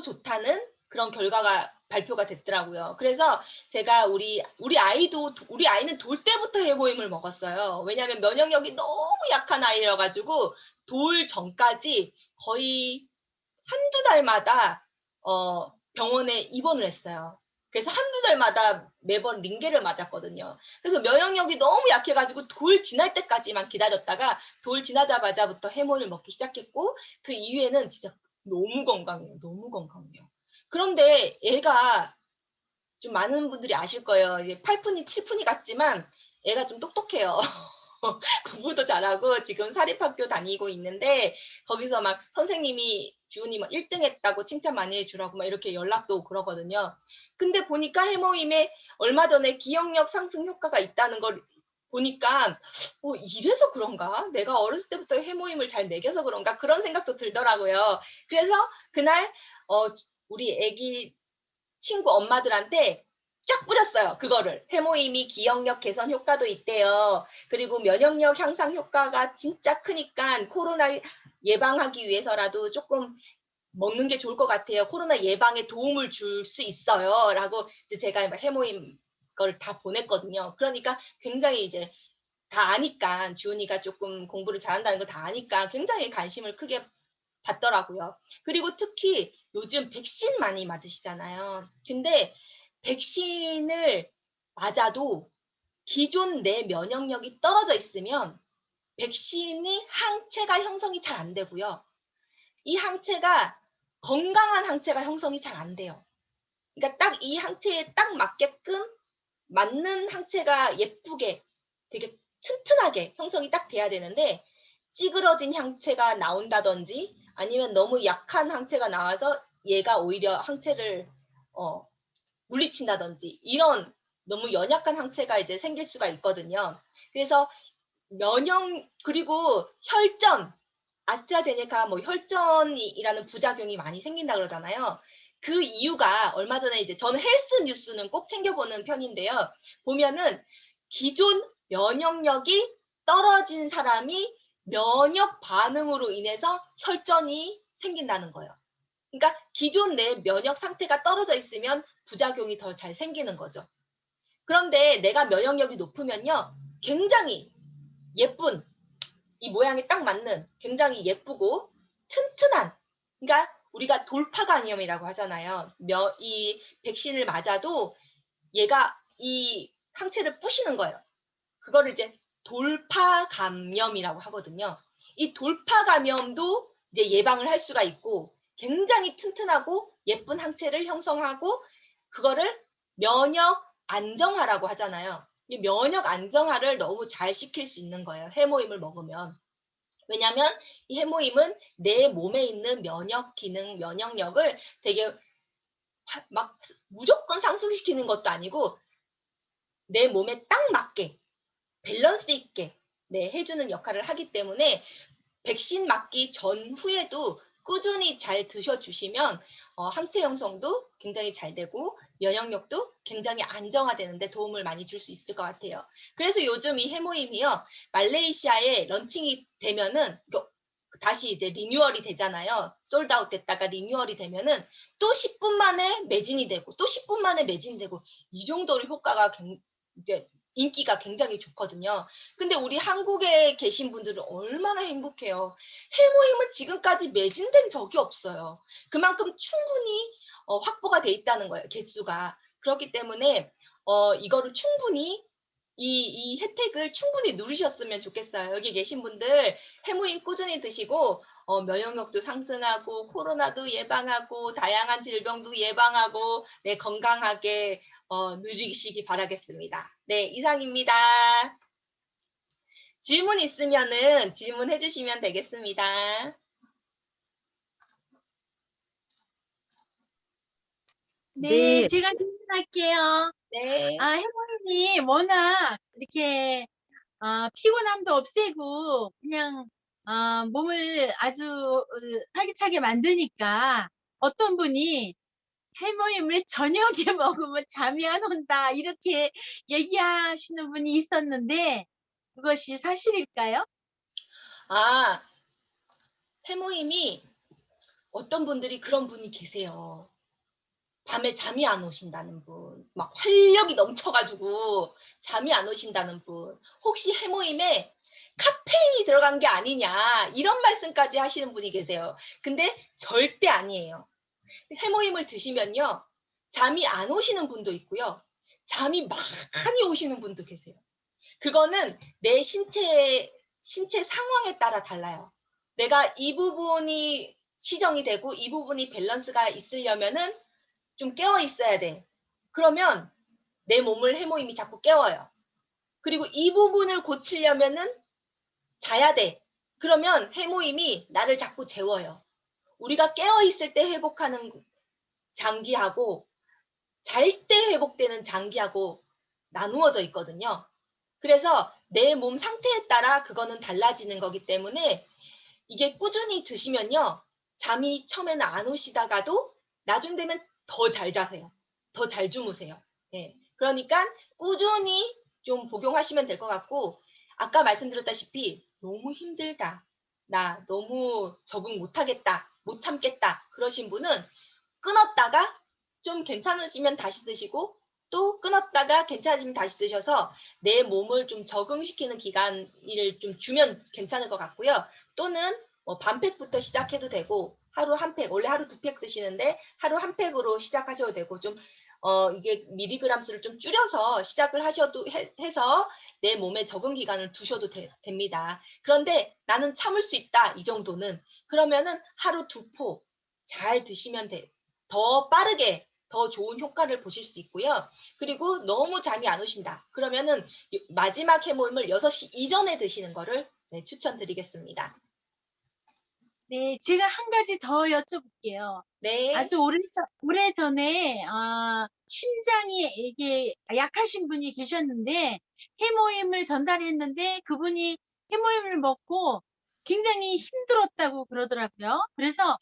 좋다는 그런 결과가 발표가 됐더라고요. 그래서 제가 우리 아이는 돌 때부터 해모임을 먹었어요. 왜냐하면 면역력이 너무 약한 아이여 가지고 돌 전까지 거의 한두 달마다 병원에 입원을 했어요. 그래서 한두 달마다 매번 링겔을 맞았거든요. 그래서 면역력이 너무 약해 가지고 돌 지날 때까지만 기다렸다가 돌 지나자마자부터 해모를 먹기 시작했고 그 이후에는 진짜 너무 건강해요. 너무 건강해요. 그런데 애가 좀 많은 분들이 아실 거예요. 이제 8푼이 7푼이 같지만 애가 좀 똑똑해요. 공부도 잘하고 지금 사립학교 다니고 있는데 거기서 막 선생님이 주은이 막 1등 했다고 칭찬 많이 해주라고 막 이렇게 연락도 오고 그러거든요. 근데 보니까 해모임에 얼마 전에 기억력 상승 효과가 있다는 걸 보니까 이래서 그런가? 내가 어렸을 때부터 해모임을 잘 먹여서 그런가? 그런 생각도 들더라고요. 그래서 그날 우리 애기 친구 엄마들한테 쫙 뿌렸어요. 그거를. 해모임이 기억력 개선 효과도 있대요. 그리고 면역력 향상 효과가 진짜 크니까 코로나 예방하기 위해서라도 조금 먹는 게 좋을 것 같아요. 코로나 예방에 도움을 줄 수 있어요. 라고 이제 제가 해모임 걸 다 보냈거든요. 그러니까 굉장히 이제 다 아니까 주은이가 조금 공부를 잘한다는 걸 다 아니까 굉장히 관심을 크게 받더라고요. 그리고 특히 요즘 백신 많이 맞으시잖아요. 근데 백신을 맞아도 기존 내 면역력이 떨어져 있으면 백신이 항체가 형성이 잘 안 되고요. 이 항체가 건강한 항체가 형성이 잘 안 돼요. 그러니까 딱 이 항체에 딱 맞게끔 맞는 항체가 예쁘게 되게 튼튼하게 형성이 딱 돼야 되는데 찌그러진 항체가 나온다든지 아니면 너무 약한 항체가 나와서 얘가 오히려 항체를 물리친다든지 이런 너무 연약한 항체가 이제 생길 수가 있거든요. 그래서 그리고 혈전, 아스트라제네카 뭐 혈전이라는 부작용이 많이 생긴다 그러잖아요. 그 이유가 얼마 전에 이제 저는 헬스 뉴스는 꼭 챙겨보는 편인데요. 보면은 기존 면역력이 떨어진 사람이 면역 반응으로 인해서 혈전이 생긴다는 거예요. 그러니까 기존 내 면역 상태가 떨어져 있으면 부작용이 더 잘 생기는 거죠. 그런데 내가 면역력이 높으면요. 굉장히 예쁜 이 모양이 딱 맞는 굉장히 예쁘고 튼튼한 그러니까 우리가 돌파 감염이라고 하잖아요. 이 백신을 맞아도 얘가 이 항체를 부시는 거예요. 그거를 이제 돌파 감염이라고 하거든요. 이 돌파 감염도 이제 예방을 할 수가 있고 굉장히 튼튼하고 예쁜 항체를 형성하고 그거를 면역 안정화라고 하잖아요. 이 면역 안정화를 너무 잘 시킬 수 있는 거예요. 해모임을 먹으면. 왜냐하면 이 해모임은 내 몸에 있는 면역 기능, 면역력을 되게 막 무조건 상승시키는 것도 아니고 내 몸에 딱 맞게 밸런스 있게 해주는 역할을 하기 때문에 백신 맞기 전후에도 꾸준히 잘 드셔주시면 항체 형성도 굉장히 잘 되고 면역력도 굉장히 안정화되는 데 도움을 많이 줄 수 있을 것 같아요. 그래서 요즘 이 해모임이요. 말레이시아에 런칭이 되면은 다시 이제 리뉴얼이 되잖아요. 솔드아웃 됐다가 리뉴얼이 되면은 또 10분 만에 매진이 되고 또 10분 만에 매진이 되고 이 정도로 효과가 이제 인기가 굉장히 좋거든요. 근데 우리 한국에 계신 분들은 얼마나 행복해요. 해모임은 지금까지 매진된 적이 없어요. 그만큼 충분히 확보가 돼 있다는 거예요. 개수가. 그렇기 때문에 이거를 충분히 이 혜택을 충분히 누리셨으면 좋겠어요. 여기 계신 분들 해모임 꾸준히 드시고 면역력도 상승하고 코로나도 예방하고 다양한 질병도 예방하고 건강하게 누리시기 바라겠습니다. 네, 이상입니다. 질문 있으면은 질문해 주시면 되겠습니다. 네, 네. 제가 질문할게요. 네. 해모님이 워낙 이렇게 피곤함도 없애고 그냥 몸을 아주 활기차게 만드니까 어떤 분이 해모임을 저녁에 먹으면 잠이 안 온다 이렇게 얘기하시는 분이 있었는데 그것이 사실일까요? 아, 해모임이 어떤 분들이 그런 분이 계세요. 밤에 잠이 안 오신다는 분, 막 활력이 넘쳐 가지고 잠이 안 오신다는 분, 혹시 해모임에 카페인이 들어간 게 아니냐 이런 말씀까지 하시는 분이 계세요. 근데 절대 아니에요. 해모임을 드시면요. 잠이 안 오시는 분도 있고요. 잠이 많이 오시는 분도 계세요. 그거는 내 신체 상황에 따라 달라요. 내가 이 부분이 시정이 되고 이 부분이 밸런스가 있으려면은 좀 깨어 있어야 돼. 그러면 내 몸을 해모임이 자꾸 깨워요. 그리고 이 부분을 고치려면은 자야 돼. 그러면 해모임이 나를 자꾸 재워요. 우리가 깨어 있을 때 회복하는 장기하고 잘 때 회복되는 장기하고 나누어져 있거든요. 그래서 내 몸 상태에 따라 그거는 달라지는 거기 때문에 이게 꾸준히 드시면요. 잠이 처음에는 안 오시다가도 나중 되면 더 잘 자세요. 더 잘 주무세요. 예. 그러니까 꾸준히 좀 복용하시면 될 것 같고 아까 말씀드렸다시피 '너무 힘들다. 나 너무 적응 못 하겠다. 못 참겠다.' 그러신 분은 끊었다가 좀 괜찮으시면 다시 드시고 또 끊었다가 괜찮아지면 다시 드셔서 내 몸을 좀 적응시키는 기간을 좀 주면 괜찮을 것 같고요. 또는 뭐 반팩부터 시작해도 되고 하루 한 팩, 원래 하루 두 팩 드시는데 하루 한 팩으로 시작하셔도 되고 좀 이게 밀리그램 수를 좀 줄여서 시작을 하셔도 해서 내 몸에 적응 기간을 두셔도 됩니다. 그런데 나는 참을 수 있다 이 정도는 그러면은 하루 두 포 잘 드시면 더 빠르게 더 좋은 효과를 보실 수 있고요. 그리고 너무 잠이 안 오신다. 그러면은 마지막 해모임을 6시 이전에 드시는 거를 네, 추천드리겠습니다. 네, 제가 한 가지 더 여쭤볼게요. 네. 아주 오래전에, 심장이 이게 약하신 분이 계셨는데, 해모임을 전달했는데, 그분이 해모임을 먹고 굉장히 힘들었다고 그러더라고요. 그래서,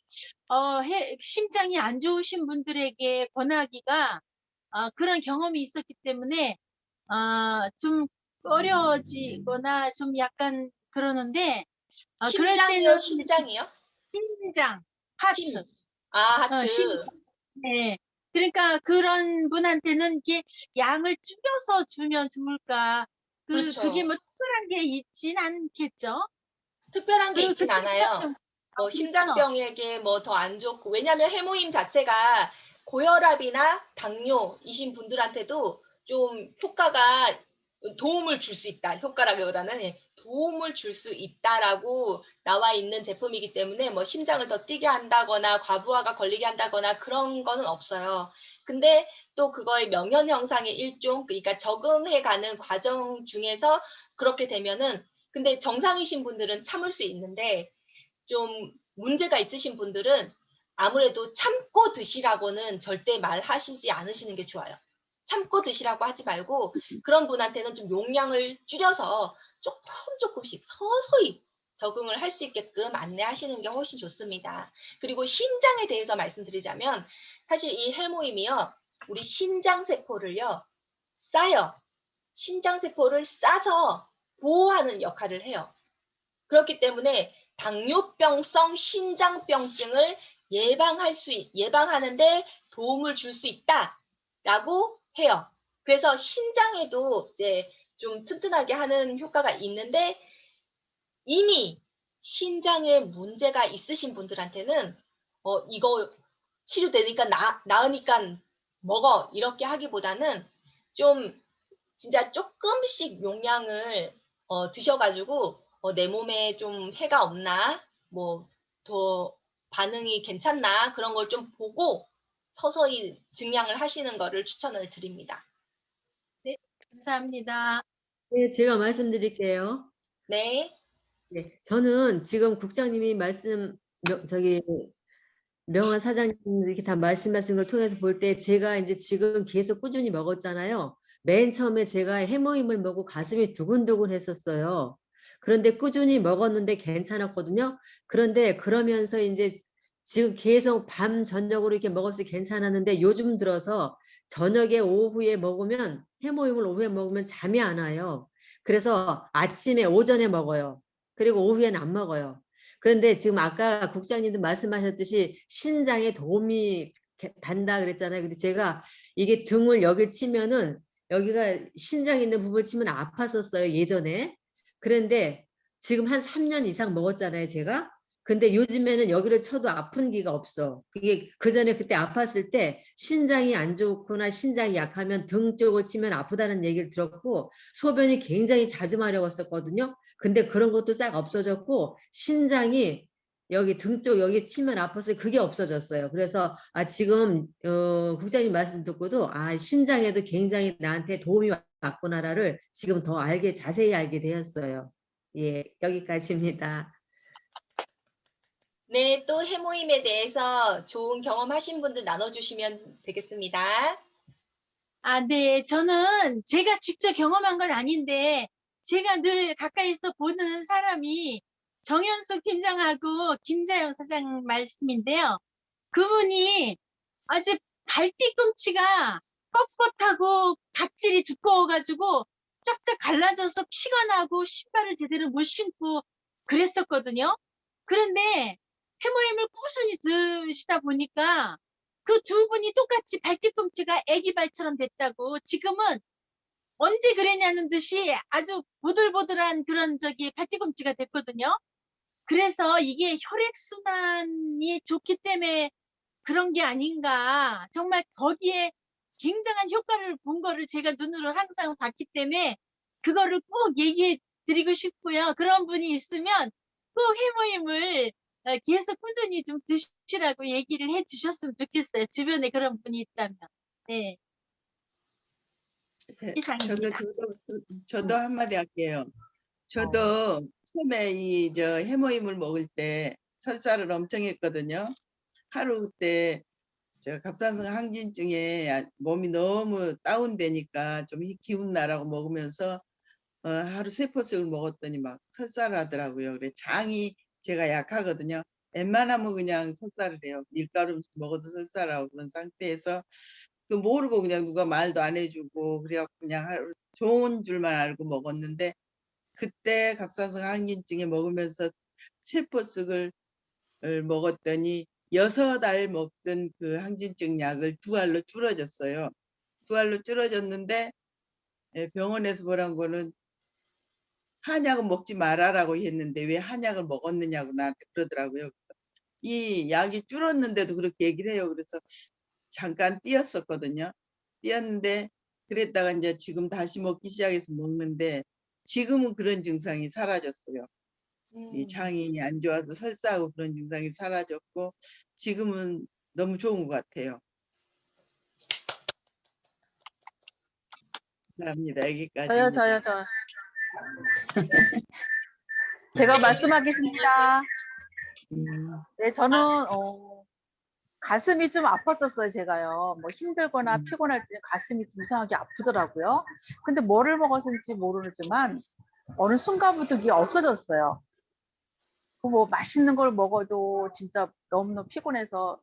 심장이 안 좋으신 분들에게 권하기가, 그런 경험이 있었기 때문에, 좀 꺼려지거나 좀 약간 그러는데, 그럴 심장이요, 때는 신장이요? 심장, 심. 하트, 아, 하트. 심장. 네. 그러니까 그런 분한테는 이게 양을 줄여서 주면 좋을까? 그게 그렇죠. 뭐 특별한 게 있진 않겠죠? 특별한 게 그 있진 않아요. 심장병, 뭐 그렇죠? 심장병에게 뭐 더 안 좋고 왜냐하면 해모임 자체가 고혈압이나 당뇨이신 분들한테도 좀 효과가 도움을 줄 수 있다. 효과라기보다는 예 도움을 줄 수 있다라고 나와 있는 제품이기 때문에 뭐 심장을 더 뛰게 한다거나 과부하가 걸리게 한다거나 그런 거는 없어요. 근데 또 그거의 명현 형상의 일종 그러니까 적응해 가는 과정 중에서 그렇게 되면은 근데 정상이신 분들은 참을 수 있는데 좀 문제가 있으신 분들은 아무래도 참고 드시라고는 절대 말하시지 않으시는 게 좋아요. 참고 드시라고 하지 말고 그런 분한테는 좀 용량을 줄여서 조금 조금씩 서서히 적응을 할 수 있게끔 안내하시는 게 훨씬 좋습니다. 그리고 신장에 대해서 말씀드리자면 사실 이 해모임이요. 우리 신장 세포를요. 싸요. 신장 세포를 싸서 보호하는 역할을 해요. 그렇기 때문에 당뇨병성 신장병증을 예방하는 데 도움을 줄 수 있다라고 해요. 그래서 신장에도 이제 좀 튼튼하게 하는 효과가 있는데 이미 신장에 문제가 있으신 분들한테는 이거 치료되니까 나으니까 먹어 이렇게 하기보다는 좀 진짜 쪼끔씩 용량을 드셔 가지고 내 몸에 좀 해가 없나 뭐 더 반응이 괜찮나 그런 걸 좀 보고 서서히 증량을 하시는 거를 추천을 드립니다. 네, 감사합니다. 네, 제가 말씀드릴게요. 네. 네, 저는 지금 국장님이 저기 명한 사장님 이렇게 다 말씀하신 걸 통해서 볼 때 제가 이제 지금 계속 꾸준히 먹었잖아요. 맨 처음에 제가 해모임을 먹고 가슴이 두근두근 했었어요. 그런데 꾸준히 먹었는데 괜찮았거든요. 그런데 그러면서 이제 지금 계속 밤 저녁으로 이렇게 먹어서 괜찮았는데 요즘 들어서 저녁에 오후에 먹으면 해모임을 오후에 먹으면 잠이 안 와요. 그래서 아침에 오전에 먹어요. 그리고 오후에는 안 먹어요. 그런데 지금 아까 국장님도 말씀하셨듯이 신장에 도움이 단다 그랬잖아요. 근데 제가 이게 등을 여기 치면은 여기가 신장 있는 부분 치면 아팠었어요, 예전에. 그런데 지금 한 3년 이상 먹었잖아요, 제가. 근데 요즘에는 여기를 쳐도 아픈 기가 없어. 그게 그전에 그때 아팠을 때 신장이 안 좋거나 신장이 약하면 등 쪽을 치면 아프다는 얘기를 들었고 소변이 굉장히 자주 마려웠었거든요. 근데 그런 것도 싹 없어졌고 신장이 여기 등 쪽 여기 치면 아파서 그게 없어졌어요. 그래서 지금 국장님 말씀 듣고도 신장에도 굉장히 나한테 도움이 왔구나를 지금 더 자세히 알게 되었어요. 예, 여기까지입니다. 네, 또 해모임에 대해서 좋은 경험하신 분들 나눠주시면 되겠습니다. 네. 저는 제가 직접 경험한 건 아닌데 제가 늘 가까이서 보는 사람이 정현숙 팀장하고 김자영 사장 말씀인데요. 그분이 아주 발뒤꿈치가 뻣뻣하고 각질이 두꺼워가지고 쫙쫙 갈라져서 피가 나고 신발을 제대로 못 신고 그랬었거든요. 그런데 해모임을 꾸준히 드시다 보니까 그 두 분이 똑같이 발뒤꿈치가 애기 발처럼 됐다고 지금은 언제 그랬냐는 듯이 아주 보들보들한 그런 발뒤꿈치가 됐거든요. 그래서 이게 혈액순환이 좋기 때문에 그런 게 아닌가. 정말 거기에 굉장한 효과를 본 거를 제가 눈으로 항상 봤기 때문에 그거를 꼭 얘기해 드리고 싶고요. 그런 분이 있으면 꼭 해모임을 계속 꾸준히 좀 드시라고 얘기를 해 주셨으면 좋겠어요. 주변에 그런 분이 있다면. 네, 네, 이상입니다. 저도 한마디 할게요. 저도 처음에 저 해모임을 먹을 때 설사를 엄청 했거든요. 하루 그때 저 갑상선 항진증에 몸이 너무 다운되니까 좀 기운 나라고 먹으면서 하루 3포씩을 먹었더니 막 설사를 하더라고요. 그래 장이 제가 약하거든요. 웬만하면 그냥 설사를 해요. 밀가루 음식 먹어도 설사를 하고 그런 상태에서 그 모르고 그냥 누가 말도 안 해주고 그래갖고 그냥 좋은 줄만 알고 먹었는데 그때 갑상선 항진증에 먹으면서 3포씩을 먹었더니 6알 먹던 그 항진증 약을 2알로 줄어졌어요. 2알로 줄어졌는데 병원에서 보란 거는 한약은 먹지 말아라고 했는데 왜 한약을 먹었느냐고 나한테 그러더라고요. 그래서 이 약이 줄었는데도 그렇게 얘기를 해요. 그래서 잠깐 띄었었거든요. 띄었는데 그랬다가 이제 지금 다시 먹기 시작해서 먹는데 지금은 그런 증상이 사라졌어요. 이 장이 안 좋아서 설사하고 그런 증상이 사라졌고 지금은 너무 좋은 것 같아요. 감사합니다. 여기까지입니다. 저요. 제가 말씀하겠습니다. 네, 저는 가슴이 좀 아팠었어요, 제가요. 뭐 힘들거나 피곤할 때 가슴이 좀 이상하게 아프더라고요. 근데 뭐를 먹었는지 모르지만 어느 순간부터 그게 없어졌어요. 뭐 맛있는 걸 먹어도 진짜 너무너무 피곤해서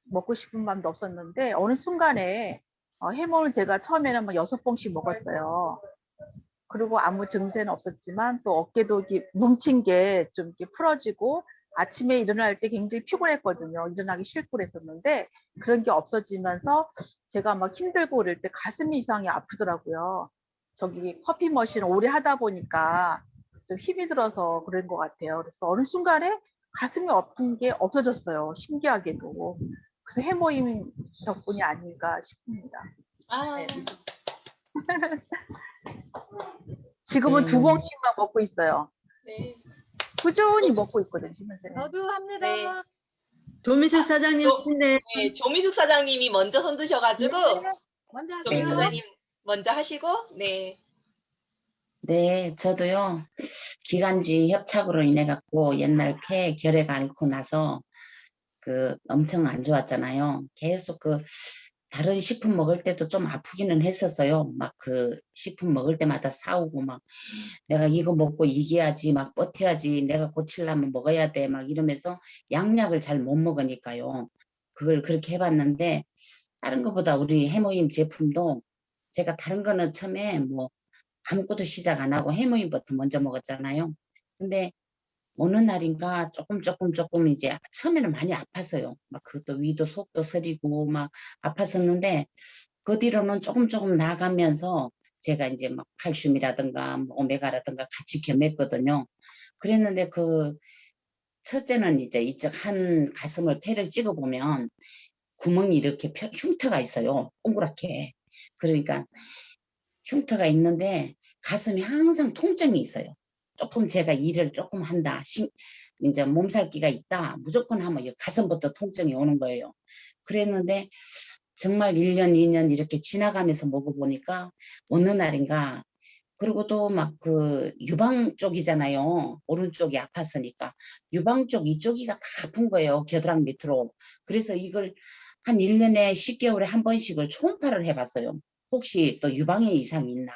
먹고 싶은 마음도 없었는데 어느 순간에 해먹을 제가 처음에는 뭐 6봉씩 먹었어요. 그리고 아무 증세는 없었지만 또 어깨도 이렇게 뭉친 게 좀 이렇게 풀어지고 아침에 일어날 때 굉장히 피곤했거든요. 일어나기 싫고 그랬었는데 그런 게 없어지면서 제가 막 힘들고 그럴 때 가슴이 이상하게 아프더라고요. 저기 커피 머신 오래 하다 보니까 좀 힘이 들어서 그런 것 같아요. 그래서 어느 순간에 가슴이 아픈 게 없어졌어요. 신기하게도. 그래서 해모임 덕분이 아닐까 싶습니다. 네. 지금은 2봉씩만 먹고 있어요. 네. 꾸준히 먹고 있거든요. 저도 합니다. 네. 조미숙 사장님이신데 네, 조미숙 사장님이 먼저 손 드셔가지고 먼저 조미숙 하세요. 사장님 먼저 하시고 네. 네, 저도요, 기관지 협착으로 인해 갖고 옛날 폐 결핵 앓고 나서 엄청 안 좋았잖아요. 계속 다른 식품 먹을 때도 좀 아프기는 했었어요. 막 식품 먹을 때마다 싸우고 막 내가 이거 먹고 이겨야지, 막 버텨야지, 내가 고치려면 먹어야 돼, 막 이러면서 양약을 잘 못 먹으니까요. 그걸 그렇게 해봤는데 다른 것보다 우리 해모임 제품도 제가 다른 거는 처음에 뭐 아무것도 시작 안 하고 해모임부터 먼저 먹었잖아요. 근데 어느 날인가 조금 이제 처음에는 많이 아팠어요. 막 그것도 위도 속도 서리고 막 아팠었는데 그 뒤로는 조금 나가면서 제가 이제 막 칼슘이라든가 뭐 오메가라든가 같이 겸했거든요. 그랬는데 그 첫째는 이제 이쪽 한 가슴을 폐를 찍어 보면 구멍이 이렇게 흉터가 있어요. 동그랗게. 그러니까 흉터가 있는데 가슴이 항상 통증이 있어요. 조금 제가 일을 조금 한다. 이제 몸살기가 있다. 무조건 하면 이 가슴부터 통증이 오는 거예요. 그랬는데 정말 1년, 2년 이렇게 지나가면서 먹어보니까 어느 날인가 그리고 또 막 그 유방 쪽이잖아요. 오른쪽이 아팠으니까. 유방 쪽 이쪽이가 다 아픈 거예요. 겨드랑 밑으로. 그래서 이걸 한 1년에 10개월에 한 번씩을 초음파를 해봤어요. 혹시 또 유방에 이상이 있나.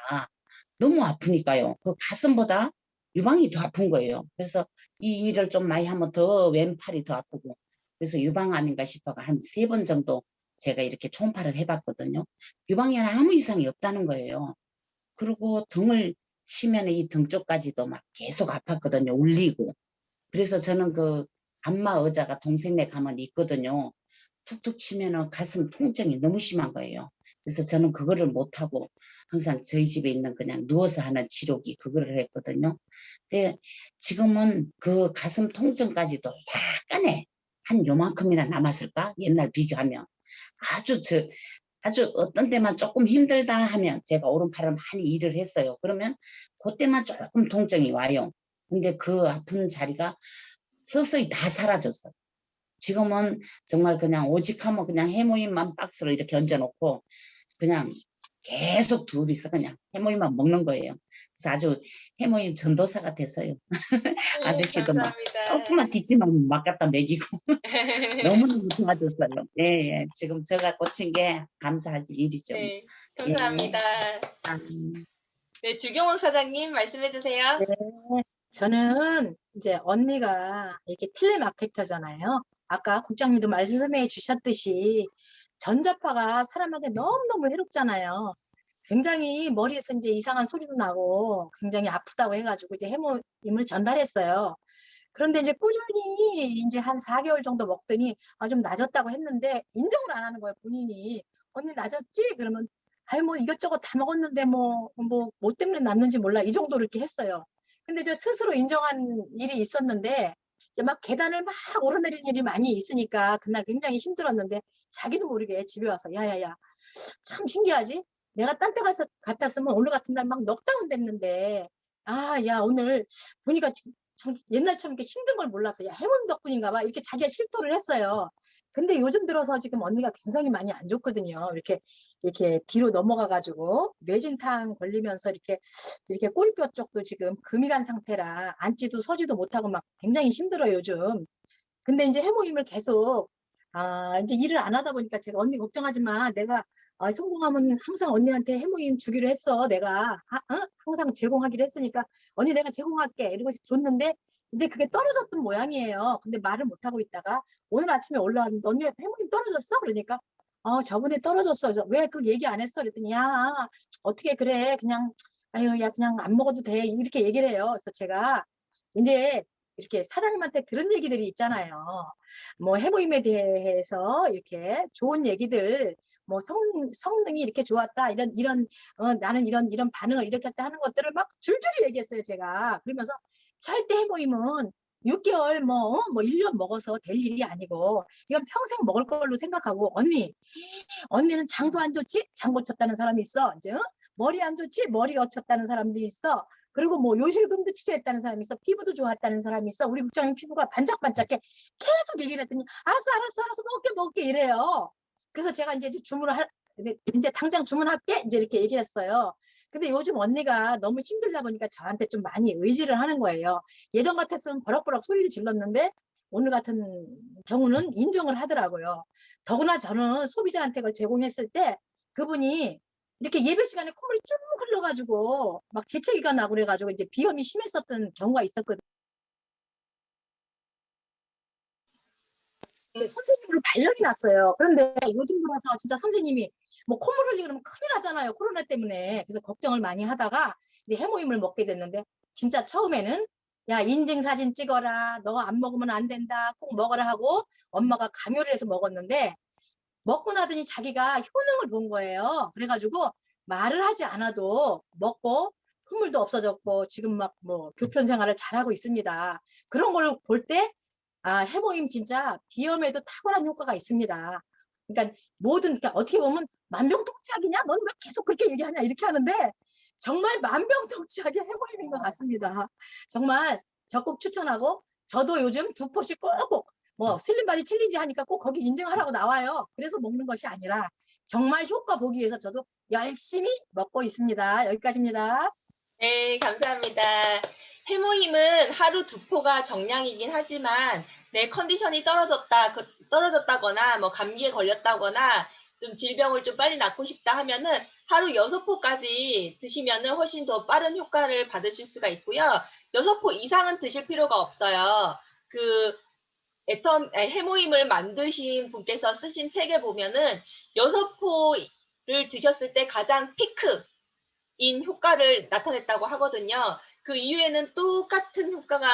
너무 아프니까요. 그 가슴보다 유방이 더 아픈 거예요. 그래서 이 일을 좀 많이 하면 더 왼팔이 더 아프고. 그래서 유방 암인가 싶어가 한 3번 정도 제가 이렇게 초음파를 해봤거든요. 유방에는 아무 이상이 없다는 거예요. 그리고 등을 치면 이 등 쪽까지도 막 계속 아팠거든요. 울리고. 그래서 저는 그 안마 의자가 동생네 가면 있거든요. 툭툭 치면은 가슴 통증이 너무 심한 거예요. 그래서 저는 그거를 못하고 항상 저희 집에 있는 그냥 누워서 하는 치료기 그거를 했거든요. 근데 지금은 그 가슴 통증까지도 약간의 한 요만큼이나 남았을까? 옛날 비교하면. 아주 어떤 때만 조금 힘들다 하면 제가 오른팔을 많이 일을 했어요. 그러면 그때만 조금 통증이 와요. 근데 그 아픈 자리가 서서히 다 사라졌어요. 지금은 정말 그냥 오직하면 그냥 해모임만 박스로 이렇게 얹어놓고 그냥 계속 둘이서 그냥 해모임만 먹는 거예요. 그래서 아주 해모임 전도사가 됐어요. 아저씨도 막 감사합니다. 조금만 뒷짐하면 막 갖다 먹이고 너무너무 좋아졌어요. 예, 예. 지금 제가 꽂힌 게 감사할 일이죠. 네, 예. 감사합니다. 네, 주경원 사장님 말씀해 주세요. 네, 저는 이제 언니가 이렇게 텔레마케터잖아요. 아까 국장님도 말씀해 주셨듯이 전자파가 사람한테 너무너무 해롭잖아요. 굉장히 머리에서 이제 이상한 소리도 나고 굉장히 아프다고 해가지고 이제 해모임을 전달했어요. 그런데 이제 꾸준히 이제 한 4개월 정도 먹더니 좀 낮았다고 했는데 인정을 안 하는 거예요, 본인이. 언니 낮았지? 그러면 아유 뭐 이것저것 다 먹었는데 뭐 때문에 났는지 몰라. 이 정도로 이렇게 했어요. 근데 저 스스로 인정한 일이 있었는데 이제 막 계단을 막 오르내리는 일이 많이 있으니까 그날 굉장히 힘들었는데 자기도 모르게 집에 와서 야야야 참 신기하지? 내가 딴 데 갔으면 오늘 같은 날 막 넉다운 됐는데 야 오늘 보니까 옛날처럼 이렇게 힘든 걸 몰라서 야 해모임 덕분인가 봐 이렇게 자기가 실토를 했어요. 근데 요즘 들어서 지금 언니가 굉장히 많이 안 좋거든요. 이렇게 뒤로 넘어가 가지고 뇌진탕 걸리면서 이렇게 꼬리뼈 쪽도 지금 금이 간 상태라 앉지도 서지도 못하고 막 굉장히 힘들어요 요즘. 근데 이제 해모임을 계속 이제 일을 안 하다 보니까 제가 언니 걱정하지 마. 내가 성공하면 항상 언니한테 해모임 주기로 했어. 내가 항상 제공하기로 했으니까 언니 내가 제공할게. 이러고 줬는데 이제 그게 떨어졌던 모양이에요. 근데 말을 못하고 있다가 오늘 아침에 올라왔는데 언니 해모임 떨어졌어? 그러니까 저번에 떨어졌어. 그래서 왜 그 얘기 안 했어? 그랬더니 야 어떻게 그래. 그냥 아유 야 그냥 안 먹어도 돼. 이렇게 얘기를 해요. 그래서 제가 이제 이렇게 사장님한테 들은 얘기들이 있잖아요. 뭐 해모임에 대해서 이렇게 좋은 얘기들, 뭐 성능이 이렇게 좋았다, 나는 이런 반응을 일으켰다 하는 것들을 막 줄줄이 얘기했어요, 제가. 그러면서 절대 해모임은 6개월 뭐 1년 먹어서 될 일이 아니고 이건 평생 먹을 걸로 생각하고 언니는 장도 안 좋지? 장 고쳤다는 사람이 있어. 이제 머리 안 좋지? 머리 고쳤다는 사람도 있어. 그리고 뭐 요실금도 치료했다는 사람이 있어. 피부도 좋았다는 사람이 있어. 우리 국장님 피부가 반짝반짝해. 계속 얘기를 했더니 알았어 먹을게 이래요. 그래서 제가 이제 이제 당장 주문할게 이제 이렇게 얘기를 했어요. 근데 요즘 언니가 너무 힘들다 보니까 저한테 좀 많이 의지를 하는 거예요. 예전 같았으면 버럭버럭 소리를 질렀는데 오늘 같은 경우는 인정을 하더라고요. 더구나 저는 소비자한테 그걸 제공했을 때 그분이 이렇게 예배 시간에 콧물이 쭉 흘러가지고 막 재채기가 나고 그래가지고 이제 비염이 심했었던 경우가 있었거든요. 선생님으로 발령이 났어요. 그런데 요즘 들어서 진짜 선생님이 뭐 콧물 흘리고 그러면 큰일 나잖아요. 코로나 때문에. 그래서 걱정을 많이 하다가 이제 해모임을 먹게 됐는데 진짜 처음에는 야, 인증사진 찍어라. 너 안 먹으면 안 된다. 꼭 먹어라 하고 엄마가 강요를 해서 먹었는데 먹고 나더니 자기가 효능을 본 거예요. 그래가지고 말을 하지 않아도 먹고 콧물도 없어졌고 지금 막 뭐 교편 생활을 잘하고 있습니다. 그런 걸 볼 때 아, 해모임 진짜 비염에도 탁월한 효과가 있습니다. 그러니까 그러니까 어떻게 보면 만병통치약이냐? 넌 왜 계속 그렇게 얘기하냐? 이렇게 하는데 정말 만병통치약의 해모임인 것 같습니다. 정말 적극 추천하고 저도 요즘 2포씩 꼭꼭 뭐 슬림바디 챌린지 하니까 꼭 거기 인증하라고 나와요. 그래서 먹는 것이 아니라 정말 효과 보기 위해서 저도 열심히 먹고 있습니다. 여기까지입니다. 네, 감사합니다. 해모임은 하루 2포가 정량이긴 하지만 내 컨디션이 떨어졌다거나 뭐 감기에 걸렸다거나 좀 질병을 좀 빨리 낫고 싶다 하면은 하루 6포까지 드시면은 훨씬 더 빠른 효과를 받으실 수가 있고요. 6포 이상은 드실 필요가 없어요. 그 해모임을 만드신 분께서 쓰신 책에 보면은 6포를 드셨을 때 가장 피크인 효과를 나타냈다고 하거든요. 그 이후에는 똑같은 효과가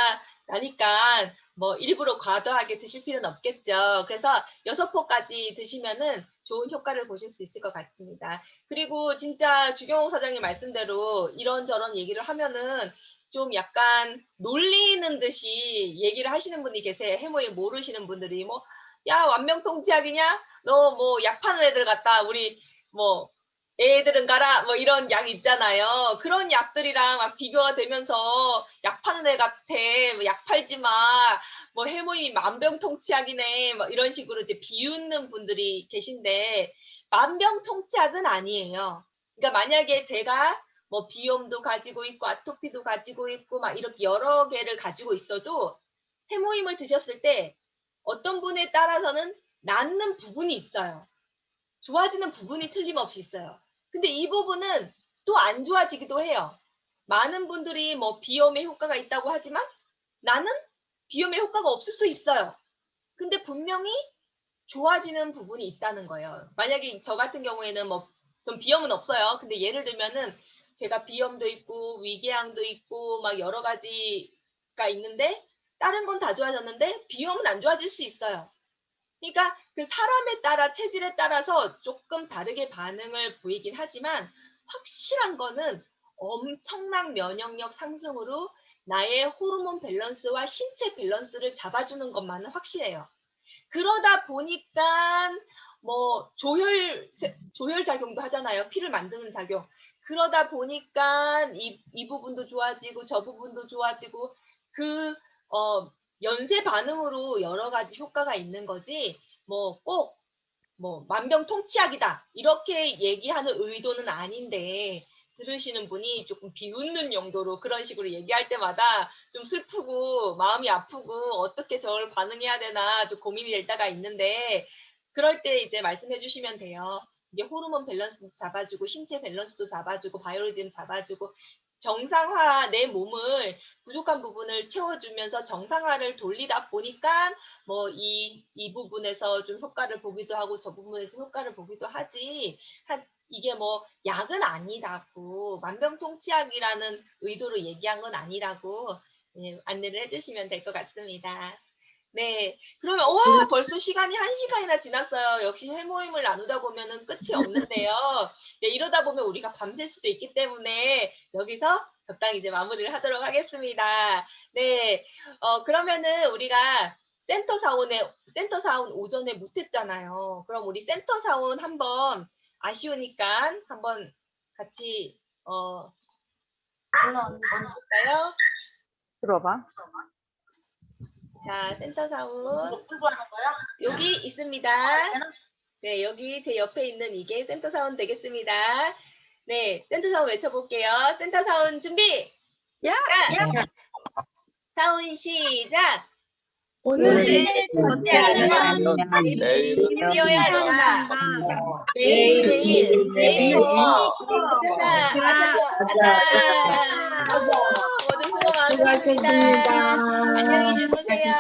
나니까 뭐 일부러 과도하게 드실 필요는 없겠죠. 그래서 6포까지 드시면은 좋은 효과를 보실 수 있을 것 같습니다. 그리고 진짜 주경호 사장님 말씀대로 이런저런 얘기를 하면은 좀 약간 놀리는 듯이 얘기를 하시는 분이 계세요. 해모임 모르시는 분들이 뭐, 야, 완명통치약이냐? 너 뭐 약 파는 애들 같다. 우리 뭐 애들은 가라. 뭐 이런 약 있잖아요. 그런 약들이랑 막 비교가 되면서 약 파는 애 같아. 뭐 약 팔지 마. 뭐 해모임이 만병통치약이네. 뭐 이런 식으로 이제 비웃는 분들이 계신데 만병통치약은 아니에요. 그러니까 만약에 제가 뭐 비염도 가지고 있고 아토피도 가지고 있고 막 이렇게 여러 개를 가지고 있어도 해모임을 드셨을 때 어떤 분에 따라서는 낫는 부분이 있어요. 좋아지는 부분이 틀림없이 있어요. 근데 이 부분은 또 안 좋아지기도 해요. 많은 분들이 뭐 비염에 효과가 있다고 하지만 나는 비염에 효과가 없을 수 있어요. 근데 분명히 좋아지는 부분이 있다는 거예요. 만약에 저 같은 경우에는 뭐 전 비염은 없어요. 근데 예를 들면은 제가 비염도 있고 위궤양도 있고 막 여러 가지가 있는데 다른 건 다 좋아졌는데 비염은 안 좋아질 수 있어요. 그러니까 그 사람에 따라 체질에 따라서 조금 다르게 반응을 보이긴 하지만 확실한 거는 엄청난 면역력 상승으로 나의 호르몬 밸런스와 신체 밸런스를 잡아주는 것만은 확실해요. 그러다 보니까 뭐 조혈 작용도 하잖아요. 피를 만드는 작용. 그러다 보니까 이 부분도 좋아지고 저 부분도 좋아지고 그 연쇄 반응으로 여러 가지 효과가 있는 거지 뭐 꼭 뭐 만병통치약이다 이렇게 얘기하는 의도는 아닌데 들으시는 분이 조금 비웃는 용도로 그런 식으로 얘기할 때마다 좀 슬프고 마음이 아프고 어떻게 저를 반응해야 되나 좀 고민이 될 때가 있는데 그럴 때 이제 말씀해 주시면 돼요. 이게 호르몬 밸런스 잡아주고 신체 밸런스도 잡아주고 바이오리듬 잡아주고 정상화 내 몸을 부족한 부분을 채워주면서 정상화를 돌리다 보니까 뭐 이 부분에서 좀 효과를 보기도 하고 저 부분에서 효과를 보기도 하지 이게 뭐 약은 아니라고 만병통치약이라는 의도로 얘기한 건 아니라고 안내를 해주시면 될 것 같습니다. 네, 그러면 와 벌써 시간이 1시간이나 지났어요. 역시 해모임을 나누다 보면은 끝이 없는데요. 네, 이러다 보면 우리가 밤샐 수도 있기 때문에 여기서 적당히 이제 마무리를 하도록 하겠습니다. 네, 그러면은 우리가 센터 사원 오전에 못했잖아요. 그럼 우리 센터 사원 한번 아쉬우니까 한번 같이 볼까요? 들어봐. 자, 센터 사원 여기 있습니다. 네, 여기 제 옆에 있는 이게 센터 사원 되겠습니다. 네, 센터 사원 외쳐볼게요. 센터 사원 준비! 야! 사원 시작! 오늘 걷지 않으면 내일은 뛰어야 한다. 매일매일 모두 수고 많으셨습니다. 안녕히 주무세요.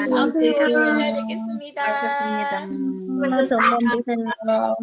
다음 주에 뵙겠습니다. 수고하셨습니다.